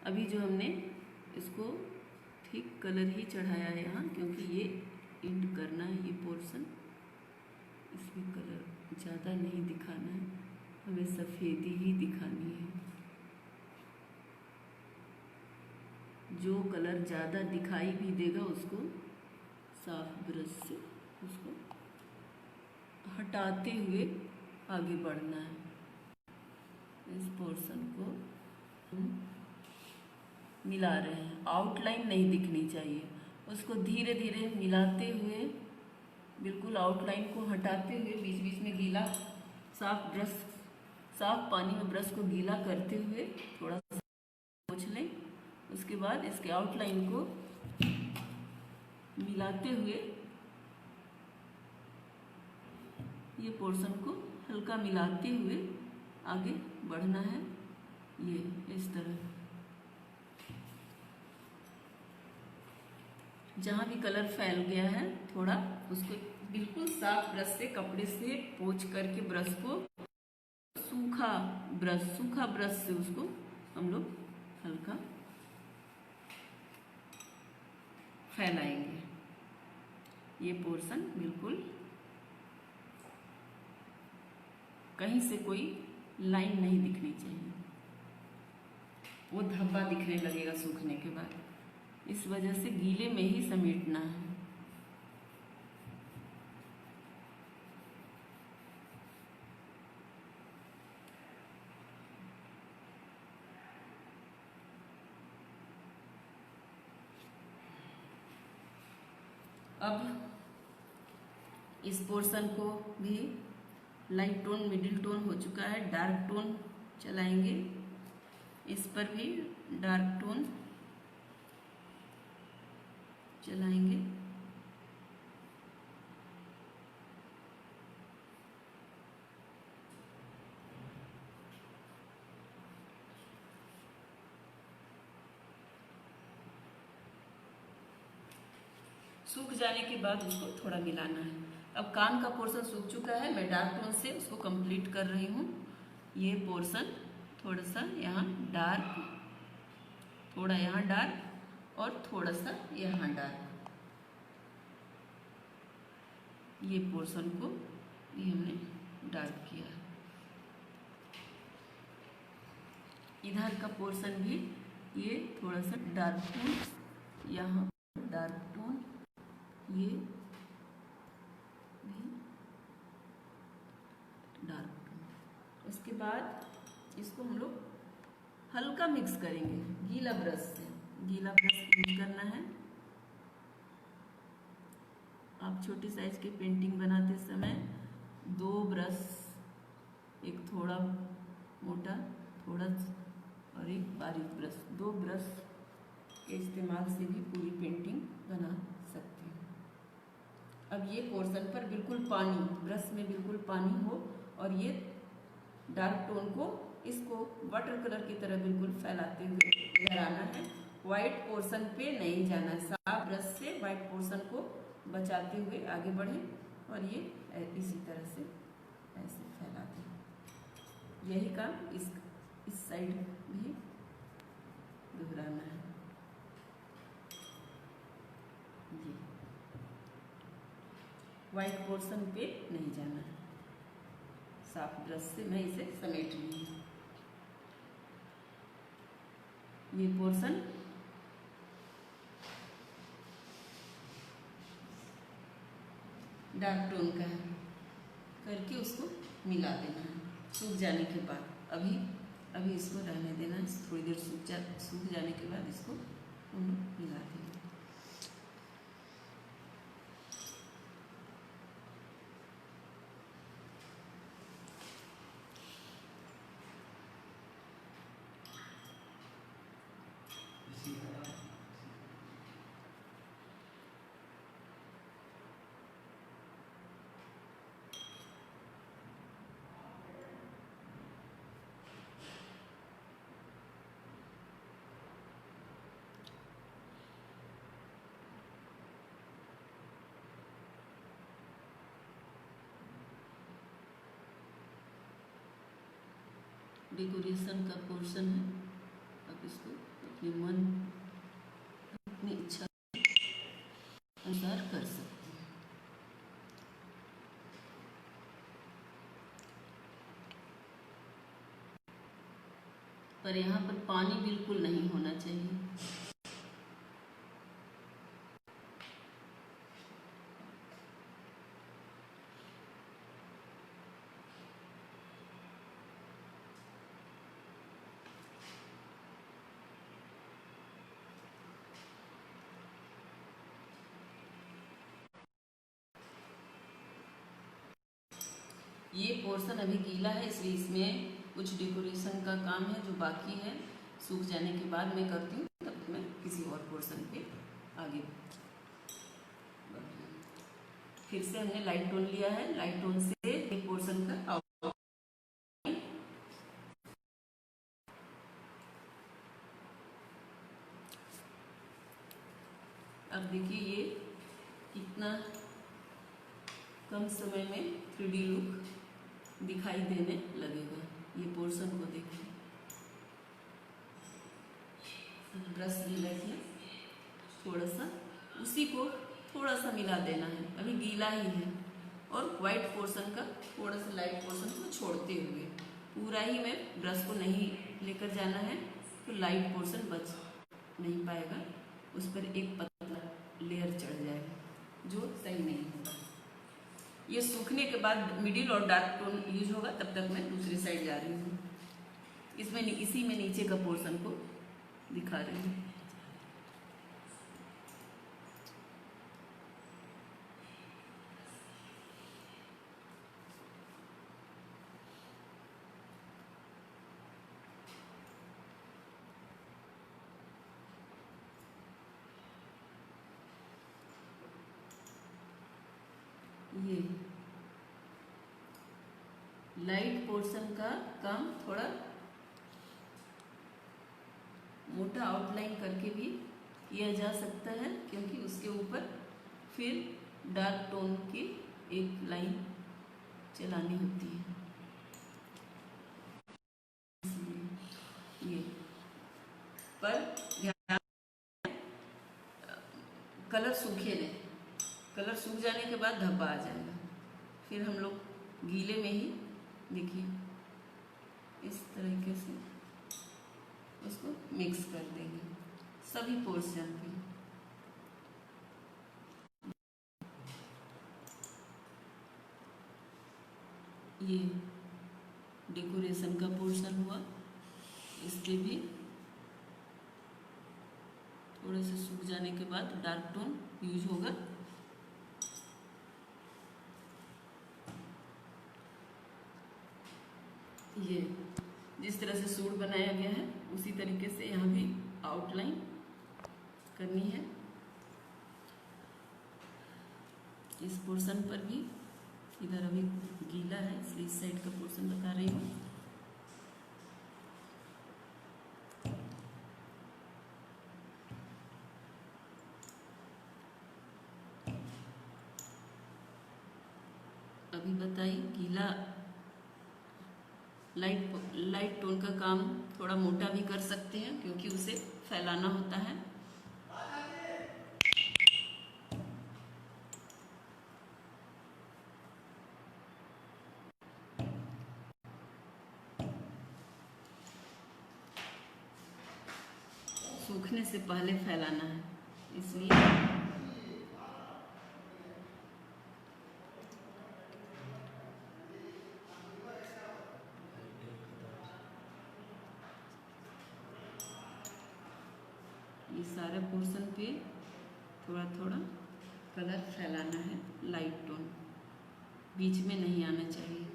अभी जो हमने इसको थिक कलर ही चढ़ाया है यहाँ, क्योंकि ये इंड करना है ये पोर्शन, इसमें कलर ज़्यादा नहीं दिखाना है, हमें सफ़ेदी ही दिखानी है। जो कलर ज़्यादा दिखाई भी देगा उसको साफ ब्रश से उसको हटाते हुए आगे बढ़ना है। इस पोर्शन को हम मिला रहे हैं, आउटलाइन नहीं दिखनी चाहिए, उसको धीरे धीरे मिलाते हुए, बिल्कुल आउटलाइन को हटाते हुए, बीच बीच में गीला साफ पानी में ब्रश को गीला करते हुए थोड़ा सा पोंछ लें। उसके बाद इसके आउटलाइन को मिलाते हुए ये पोर्शन को हल्का मिलाते हुए आगे बढ़ना है। ये इस तरह जहाँ भी कलर फैल गया है थोड़ा, उसको बिल्कुल साफ ब्रश से, कपड़े से पोंछ करके ब्रश को सूखा ब्रश से उसको हम लोग हल्का फैलाएंगे। ये पोर्शन बिल्कुल कहीं से कोई लाइन नहीं दिखनी चाहिए, वो धब्बा दिखने लगेगा सूखने के बाद, इस वजह से गीले में ही समेटना है। अब इस पोर्शन को भी लाइट टोन, मिडिल टोन हो चुका है, डार्क टोन चलाएंगे। इस पर भी डार्क टोन चलाएंगे। सूख जाने के बाद उसको थोड़ा मिलाना है। अब कान का पोर्शन सूख चुका है, मैं डार्क टोन से उसको कंप्लीट कर रही हूँ। ये पोर्शन थोड़ा सा यहाँ डार्क, थोड़ा यहाँ डार्क और थोड़ा सा यहाँ डार्क, ये पोर्शन को ये हमने डार्क किया है। इधर का पोर्शन भी ये थोड़ा सा डार्क टोन, यहाँ डार्क टोन, ये भी डार्क टोन। उसके बाद इसको हम लोग हल्का मिक्स करेंगे गीला ब्रश से। गीला ब्रश यूज करना है। आप छोटी साइज की पेंटिंग बनाते समय 2 ब्रश, एक थोड़ा मोटा थोड़ा और एक बारीक ब्रश, 2 ब्रश के इस्तेमाल से भी पूरी पेंटिंग बना सकते हैं। अब ये पोर्शन पर बिल्कुल पानी, ब्रश में बिल्कुल पानी हो और ये डार्क टोन को, इसको वाटर कलर की तरह बिल्कुल फैलाते हुए इधर आना है। वाइट पोर्शन पे नहीं जाना है, साफ ब्रश से वाइट पोर्शन को बचाते हुए आगे बढ़ें और ये इसी तरह से ऐसे फैलाते हैं। यही काम इस साइड भी दोहराना है। ये वाइट पोर्शन पे नहीं जाना है, साफ ब्रश से मैं इसे समेट ली हूँ। ये पोर्शन डार्क टोन का है, करके उसको मिला देना है सूख जाने के बाद। अभी इसको रहने देना है, थोड़ी देर सूख जाने के बाद इसको हम मिला देंगे। डेकोरेशन का पोर्शन है। आप इसको अपने मन, अपनी इच्छा अनुसार कर सकते हैं। पर यहाँ पर पानी बिल्कुल नहीं होना चाहिए। ये पोर्शन अभी गीला है, इसलिए इसमें कुछ डेकोरेशन का काम है जो बाकी है। सूख जाने के बाद मैं करती हूँ, तब तक मैं किसी और पोर्शन पे आगे। फिर से हमने लाइट टोन लिया है, लाइट टोन से एक पोर्शन का आउटलाइन। अब देखिए ये कितना कम समय में 3D लुक दिखाई देने लगेगा। ये पोर्शन को देखिए, ब्रश गीला किया, थोड़ा सा उसी को थोड़ा सा मिला देना है, अभी गीला ही है। और वाइट पोर्शन का थोड़ा सा लाइट पोर्शन को छोड़ते हुए, पूरा ही में ब्रश को नहीं लेकर जाना है, तो लाइट पोर्शन बच नहीं पाएगा, उस पर एक पतला लेयर चढ़ जाएगा जो सही नहीं होगा। ये सूखने के बाद मिडिल और डार्क टोन यूज होगा, तब तक मैं दूसरी साइड जा रही हूँ। इसमें इसी में नीचे का पोर्शन को दिखा रही हूँ। ये लाइट पोर्शन का काम थोड़ा मोटा आउटलाइन करके भी किया जा सकता है, क्योंकि उसके ऊपर फिर डार्क टोन की एक लाइन चलानी होती है। ये पर ध्यान, कलर सूखे नहीं, कलर सूख जाने के बाद धब्बा आ जाएगा। फिर हम लोग गीले में ही देखिए इस तरीके से उसको मिक्स कर देंगे सभी पोर्शन पे। ये डेकोरेशन का पोर्शन हुआ, इस पे भी थोड़े से सूख जाने के बाद डार्क टोन यूज होगा। ये जिस तरह से सूट बनाया गया है उसी तरीके से यहाँ भी आउटलाइन करनी है। इस पोर्शन पर भी, इधर अभी गीला है इसलिए इस साइड का पोर्शन बता रही हूँ। अभी बताइए, गीला लाइट टोन का काम थोड़ा मोटा भी कर सकते हैं, क्योंकि उसे फैलाना होता है। सूखने से पहले फैलाना है, इसलिए ये सारे पोर्शन पे थोड़ा थोड़ा कलर फैलाना है। लाइट टोन बीच में नहीं आना चाहिए।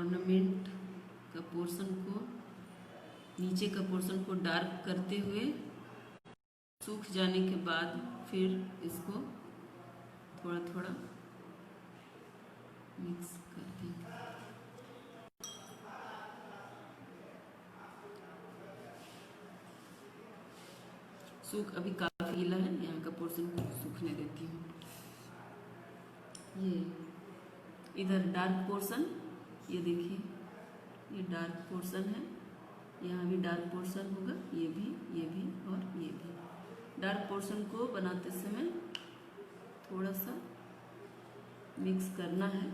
ऑर्नामेंट का पोर्शन को, नीचे का पोर्शन को डार्क करते हुए सूख जाने के बाद फिर इसको थोड़ा थोड़ा मिक्स कर देंगे। अभी काफ़ी गीला है, यहाँ का पोर्शन को सूखने देती हूँ। ये इधर डार्क पोर्शन, ये देखिए ये डार्क पोर्शन है, यहाँ भी डार्क पोर्शन होगा, ये भी और ये भी। डार्क पोर्शन को बनाते समय थोड़ा सा मिक्स करना है।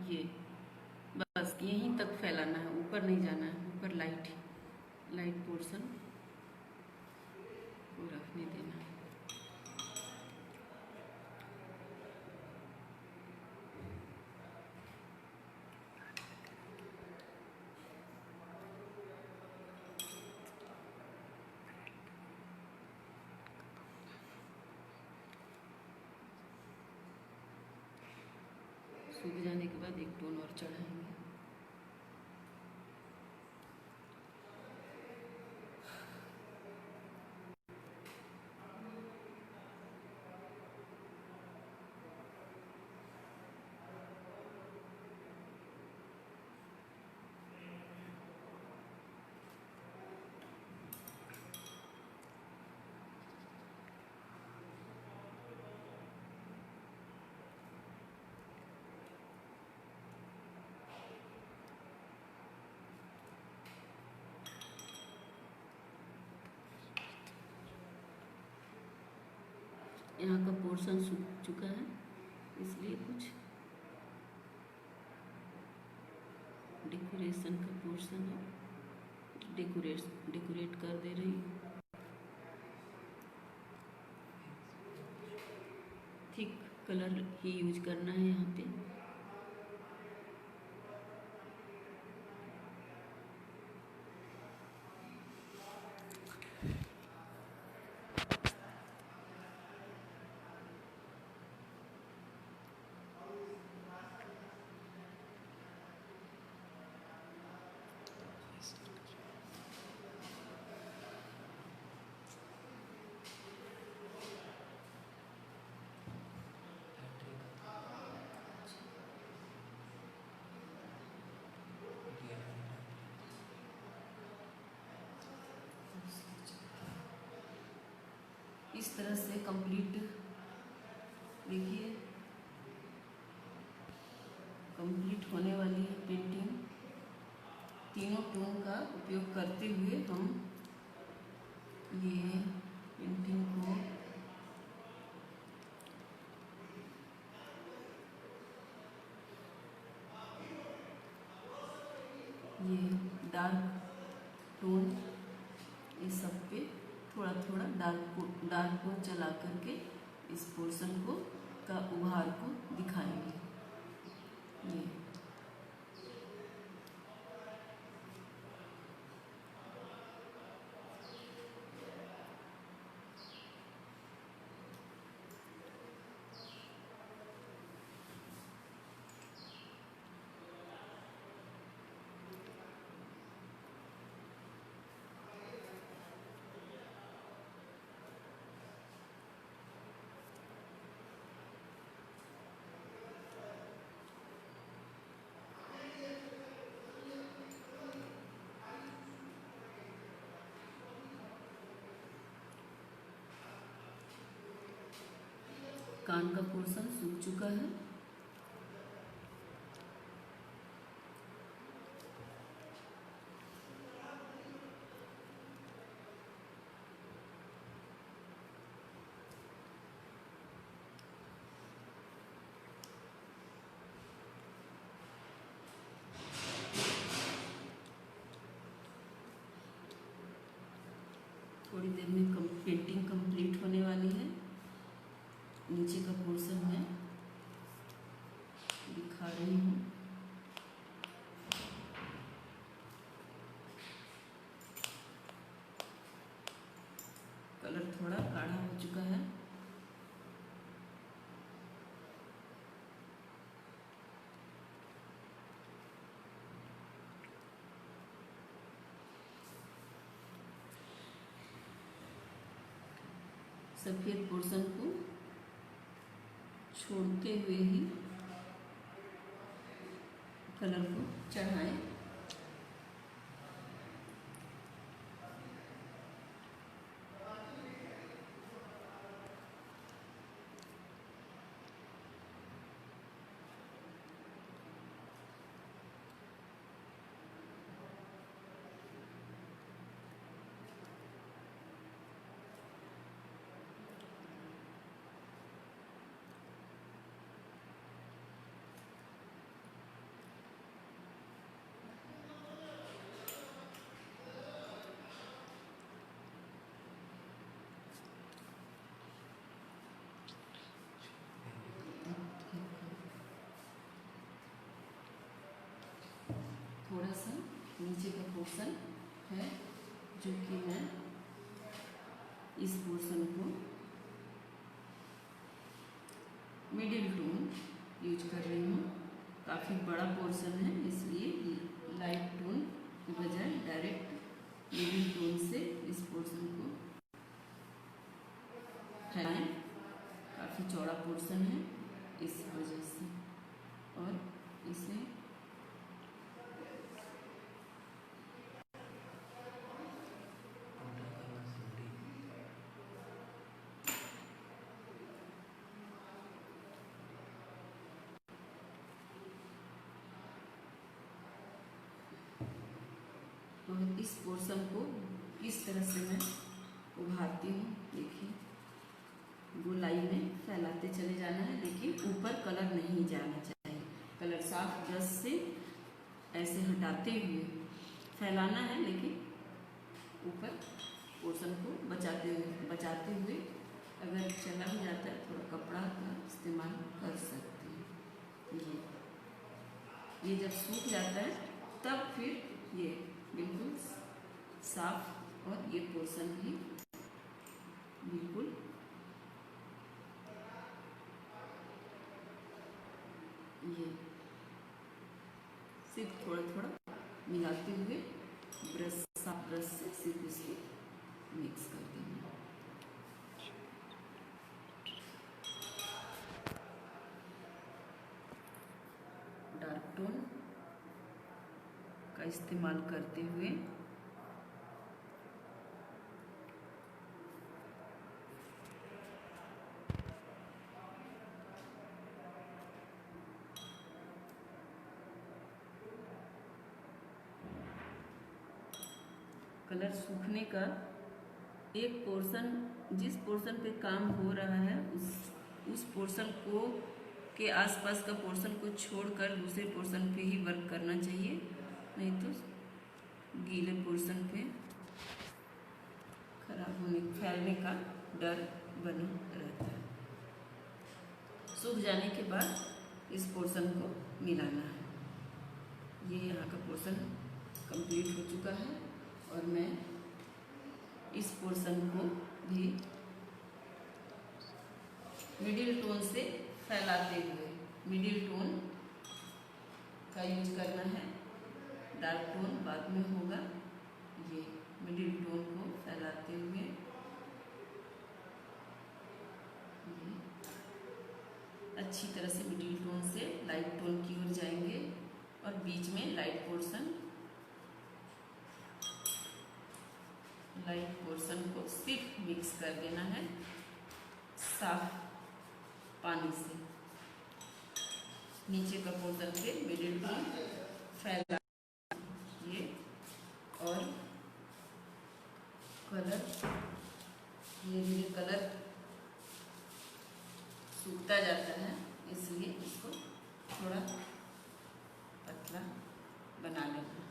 ये बस यहीं तक फैलाना है, ऊपर नहीं जाना है। ऊपर लाइट पोर्शन को रखने देना है। सूख जाने के बाद एक टोन और चढ़ाएंगे। यहाँ का पोर्शन सूख चुका है, इसलिए कुछ डेकोरेशन का पोर्शन है, डेकोरेट कर दे रही हूँ। थिक कलर ही यूज करना है यहाँ पे। इस तरह से कंप्लीट, देखिए कंप्लीट होने वाली है पेंटिंग। तीनों टोन का उपयोग करते हुए हम ये पेंटिंग को ये डार्क टोन, ये सब पे थोड़ा थोड़ा डार्क को चला करके इस पोर्शन को का उभार को दिखाएंगे। ये कान का पोर्शन सूख चुका है। थोड़ी देर में पेंटिंग कंप्लीट होने वाली है। नीचे का पोर्शन मैं दिखा रही हूँ। कलर थोड़ा गाढ़ा हो चुका है। सफ़ेद पोर्शन को छोड़ते हुए ही कलर को चढ़ाएं। थोड़ा सा नीचे का पोर्शन है जो कि मैं इस पोर्शन को मिडिल टोन यूज कर रही हूँ। काफ़ी बड़ा पोर्शन है, इसलिए लाइट टोन के बजाय डायरेक्ट मिडिल टोन से इस पोर्शन को फैलाएं। काफ़ी चौड़ा पोर्शन है इस वजह से, और इसे तो इस पोर्शन को इस तरह से मैं उभारती हूँ। देखिए, गोलाई में फैलाते चले जाना है, लेकिन ऊपर कलर नहीं जाना चाहिए। कलर साफ ब्रश से ऐसे हटाते हुए फैलाना है, लेकिन ऊपर पोर्शन को बचाते हुए अगर चला भी जाता है थोड़ा कपड़ा का इस्तेमाल कर सकते हैं। ये जब सूख जाता है तब फिर ये बिल्कुल साफ, और ये पोर्शन भी बिल्कुल ये सिर्फ थोड़ा थोड़ा मिलाते हुए साफ ब्रश से सिर्फ इसको मिक्स कर देंगे। डार्क टोन का इस्तेमाल करते हुए कलर सूखने का एक पोर्शन, जिस पोर्शन पे काम हो रहा है उस पोर्शन को के आसपास का पोर्शन को छोड़कर दूसरे पोर्शन पे ही वर्क करना चाहिए, नहीं तो गीले पोर्शन पे खराब होने फैलने का डर बना रहता है। सूख जाने के बाद इस पोर्शन को मिलाना है। ये यहाँ का पोर्शन कंप्लीट हो चुका है, और मैं इस पोर्शन को भी मिडिल टोन से फैलाते हुए, मिडिल टोन का यूज करना है, डार्क टोन बाद में होगा। ये मिडिल टोन को फैलाते हुए अच्छी तरह से मिडिल टोन से लाइट टोन की ओर जाएंगे, और बीच में लाइट पोर्शन को सिर्फ मिक्स कर देना है साफ पानी से। नीचे का पोर्शन पे मिडिल टोन फैला ये, और कलर धीरे कलर सूखता जाता है, इसलिए इसको थोड़ा पतला बना लेना।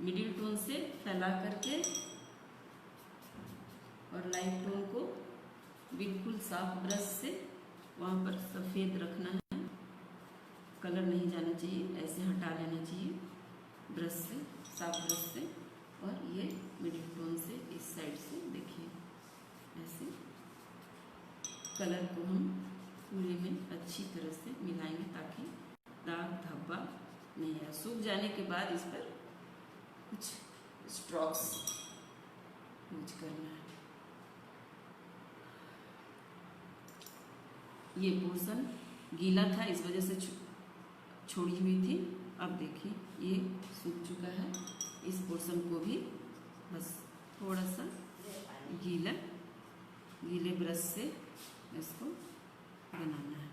मिडिल टोन से फैला करके और लाइट टोन को बिल्कुल साफ ब्रश से वहाँ पर सफ़ेद रखना है, कलर नहीं जाना चाहिए, ऐसे हटा लेना चाहिए ब्रश से, साफ ब्रश से। और ये मिडिल टोन से इस साइड से देखिए ऐसे कलर को हम पूरे में अच्छी तरह से मिलाएंगे ताकि दाग धब्बा नहीं आए। सूख जाने के बाद इस पर कुछ स्ट्रोक्स यूज करना है। ये पोर्शन गीला था, इस वजह से छोड़ी हुई थी। अब देखिए ये सूख चुका है। इस पोर्शन को भी बस थोड़ा सा गीले ब्रश से इसको बनाना है।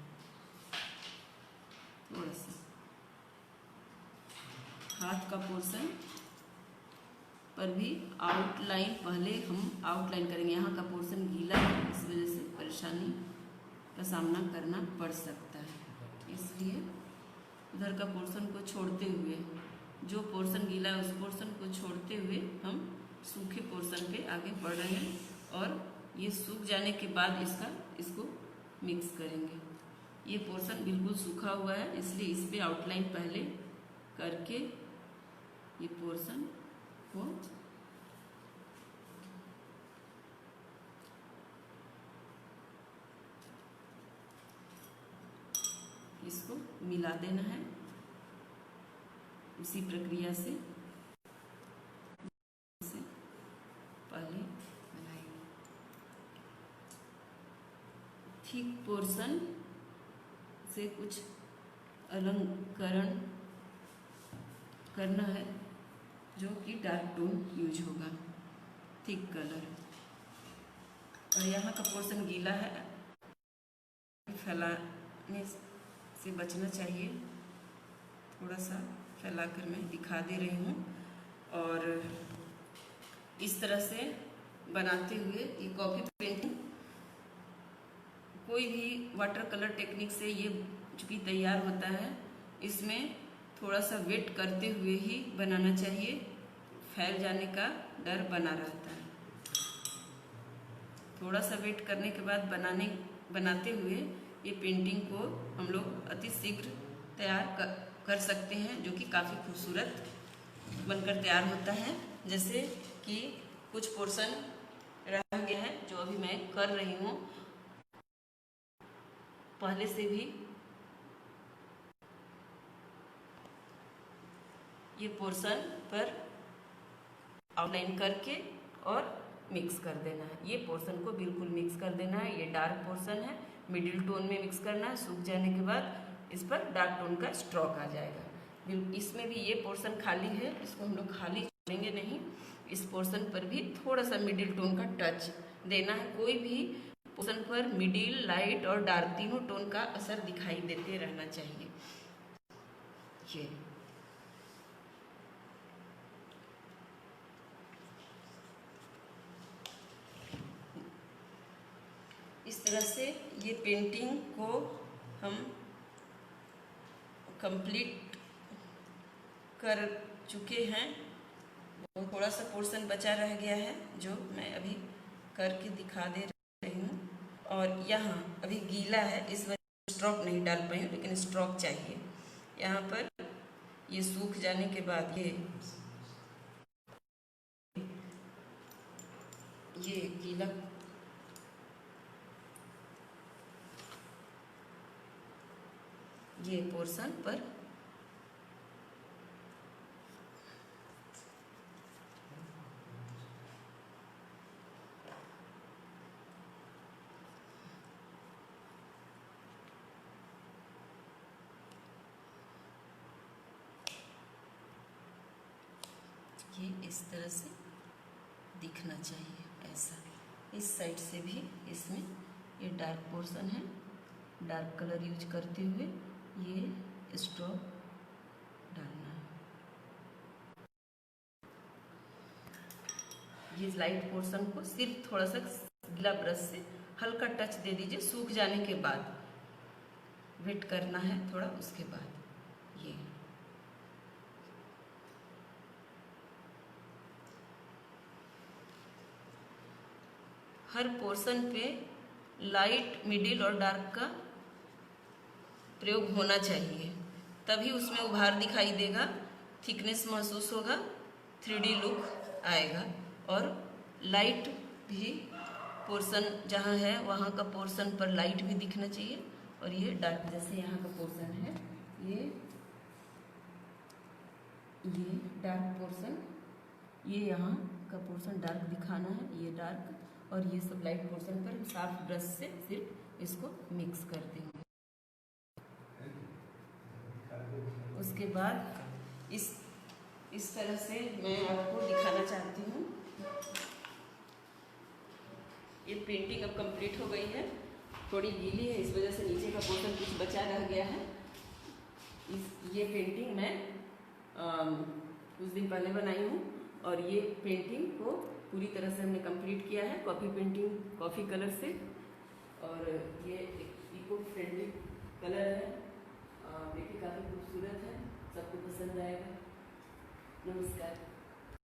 थोड़ा सा हाथ का पोर्शन पर भी आउटलाइन पहले हम आउटलाइन करेंगे। यहाँ का पोर्शन गीला है, इस वजह से परेशानी का सामना करना पड़ सकता है, इसलिए उधर का पोर्शन को छोड़ते हुए, जो पोर्शन गीला है उस पोर्शन को छोड़ते हुए हम सूखे पोर्शन पे आगे बढ़ रहे हैं। और ये सूख जाने के बाद इसको मिक्स करेंगे। ये पोर्शन बिल्कुल सूखा हुआ है, इसलिए इस पे आउटलाइन पहले करके ये पोर्शन को इसको मिला देना है। उसी प्रक्रिया से पहले बनाएंगे। थिक पोर्शन से कुछ अलंकरण करना है, जो कि डार्क टोन यूज होगा, थिक कलर। और यहाँ का पोर्शन गीला है, फैलाने से बचना चाहिए। थोड़ा सा फैलाकर मैं दिखा दे रही हूँ। और इस तरह से बनाते हुए ये कॉपी पेंटिंग, कोई भी वाटर कलर टेक्निक से ये चूँकि तैयार होता है, इसमें थोड़ा सा वेट करते हुए ही बनाना चाहिए, फैल जाने का डर बना रहता है। थोड़ा सा वेट करने के बाद बनाते हुए ये पेंटिंग को हम लोग अति शीघ्र तैयार कर सकते हैं, जो कि काफ़ी खूबसूरत बनकर तैयार होता है। जैसे कि कुछ पोर्शन रह गया है जो अभी मैं कर रही हूँ, पहले से भी ये पोर्शन पर आउटलाइन करके और मिक्स कर देना है। ये पोर्शन को बिल्कुल मिक्स कर देना है। ये डार्क पोर्शन है, मिडिल टोन में मिक्स करना है। सूख जाने के बाद इस पर डार्क टोन का स्ट्रोक आ जाएगा। इसमें भी ये पोर्शन खाली है, इसको हम लोग खाली छोड़ेंगे नहीं। इस पोर्शन पर भी थोड़ा सा मिडिल टोन का टच देना है। कोई भी पोर्शन पर मिडिल, लाइट और डार्क तीनों टोन का असर दिखाई देते रहना चाहिए। ये इस तरह से ये पेंटिंग को हम कंप्लीट कर चुके हैं। थोड़ा सा पोर्शन बचा रह गया है जो मैं अभी करके दिखा दे रही हूँ। और यहाँ अभी गीला है, इस वजह से स्ट्रोक नहीं डाल पाई हूँ, लेकिन स्ट्रोक चाहिए। यहाँ पर ये सूख जाने के बाद ये गीला ये पोर्शन पर ये इस तरह से दिखना चाहिए। ऐसा इस साइड से भी इसमें ये डार्क पोर्शन है, डार्क कलर यूज करते हुए ये स्ट्रोक डालना है। ये लाइट पोर्शन को सिर्फ थोड़ा सा गीला ब्रश से हल्का टच दे दीजिए। सूख जाने के बाद वेट करना है थोड़ा, उसके बाद ये हर पोर्शन पे लाइट, मिडिल और डार्क का प्रयोग होना चाहिए, तभी उसमें उभार दिखाई देगा, थिकनेस महसूस होगा, 3D लुक आएगा। और लाइट भी पोर्शन जहाँ है वहाँ का पोर्शन पर लाइट भी दिखना चाहिए। और ये डार्क, जैसे यहाँ का पोर्शन है, ये डार्क पोर्शन, ये यहाँ का पोर्शन डार्क दिखाना है, ये डार्क, और ये सब लाइट पोर्शन पर साफ ब्रश से सिर्फ इसको मिक्स कर देंगे। उसके बाद इस तरह से मैं आपको दिखाना चाहती हूँ। ये पेंटिंग अब कंप्लीट हो गई है, थोड़ी गीली है, इस वजह से नीचे का पोर्शन कुछ बचा रह गया है। ये पेंटिंग मैं कुछ दिन पहले बनाई हूँ, और ये पेंटिंग को पूरी तरह से हमने कंप्लीट किया है कॉफ़ी कलर से। और ये इको फ्रेंडली कलर है, देखिए काफ़ी खूबसूरत है, सबको पसंद आएगा। नमस्कार।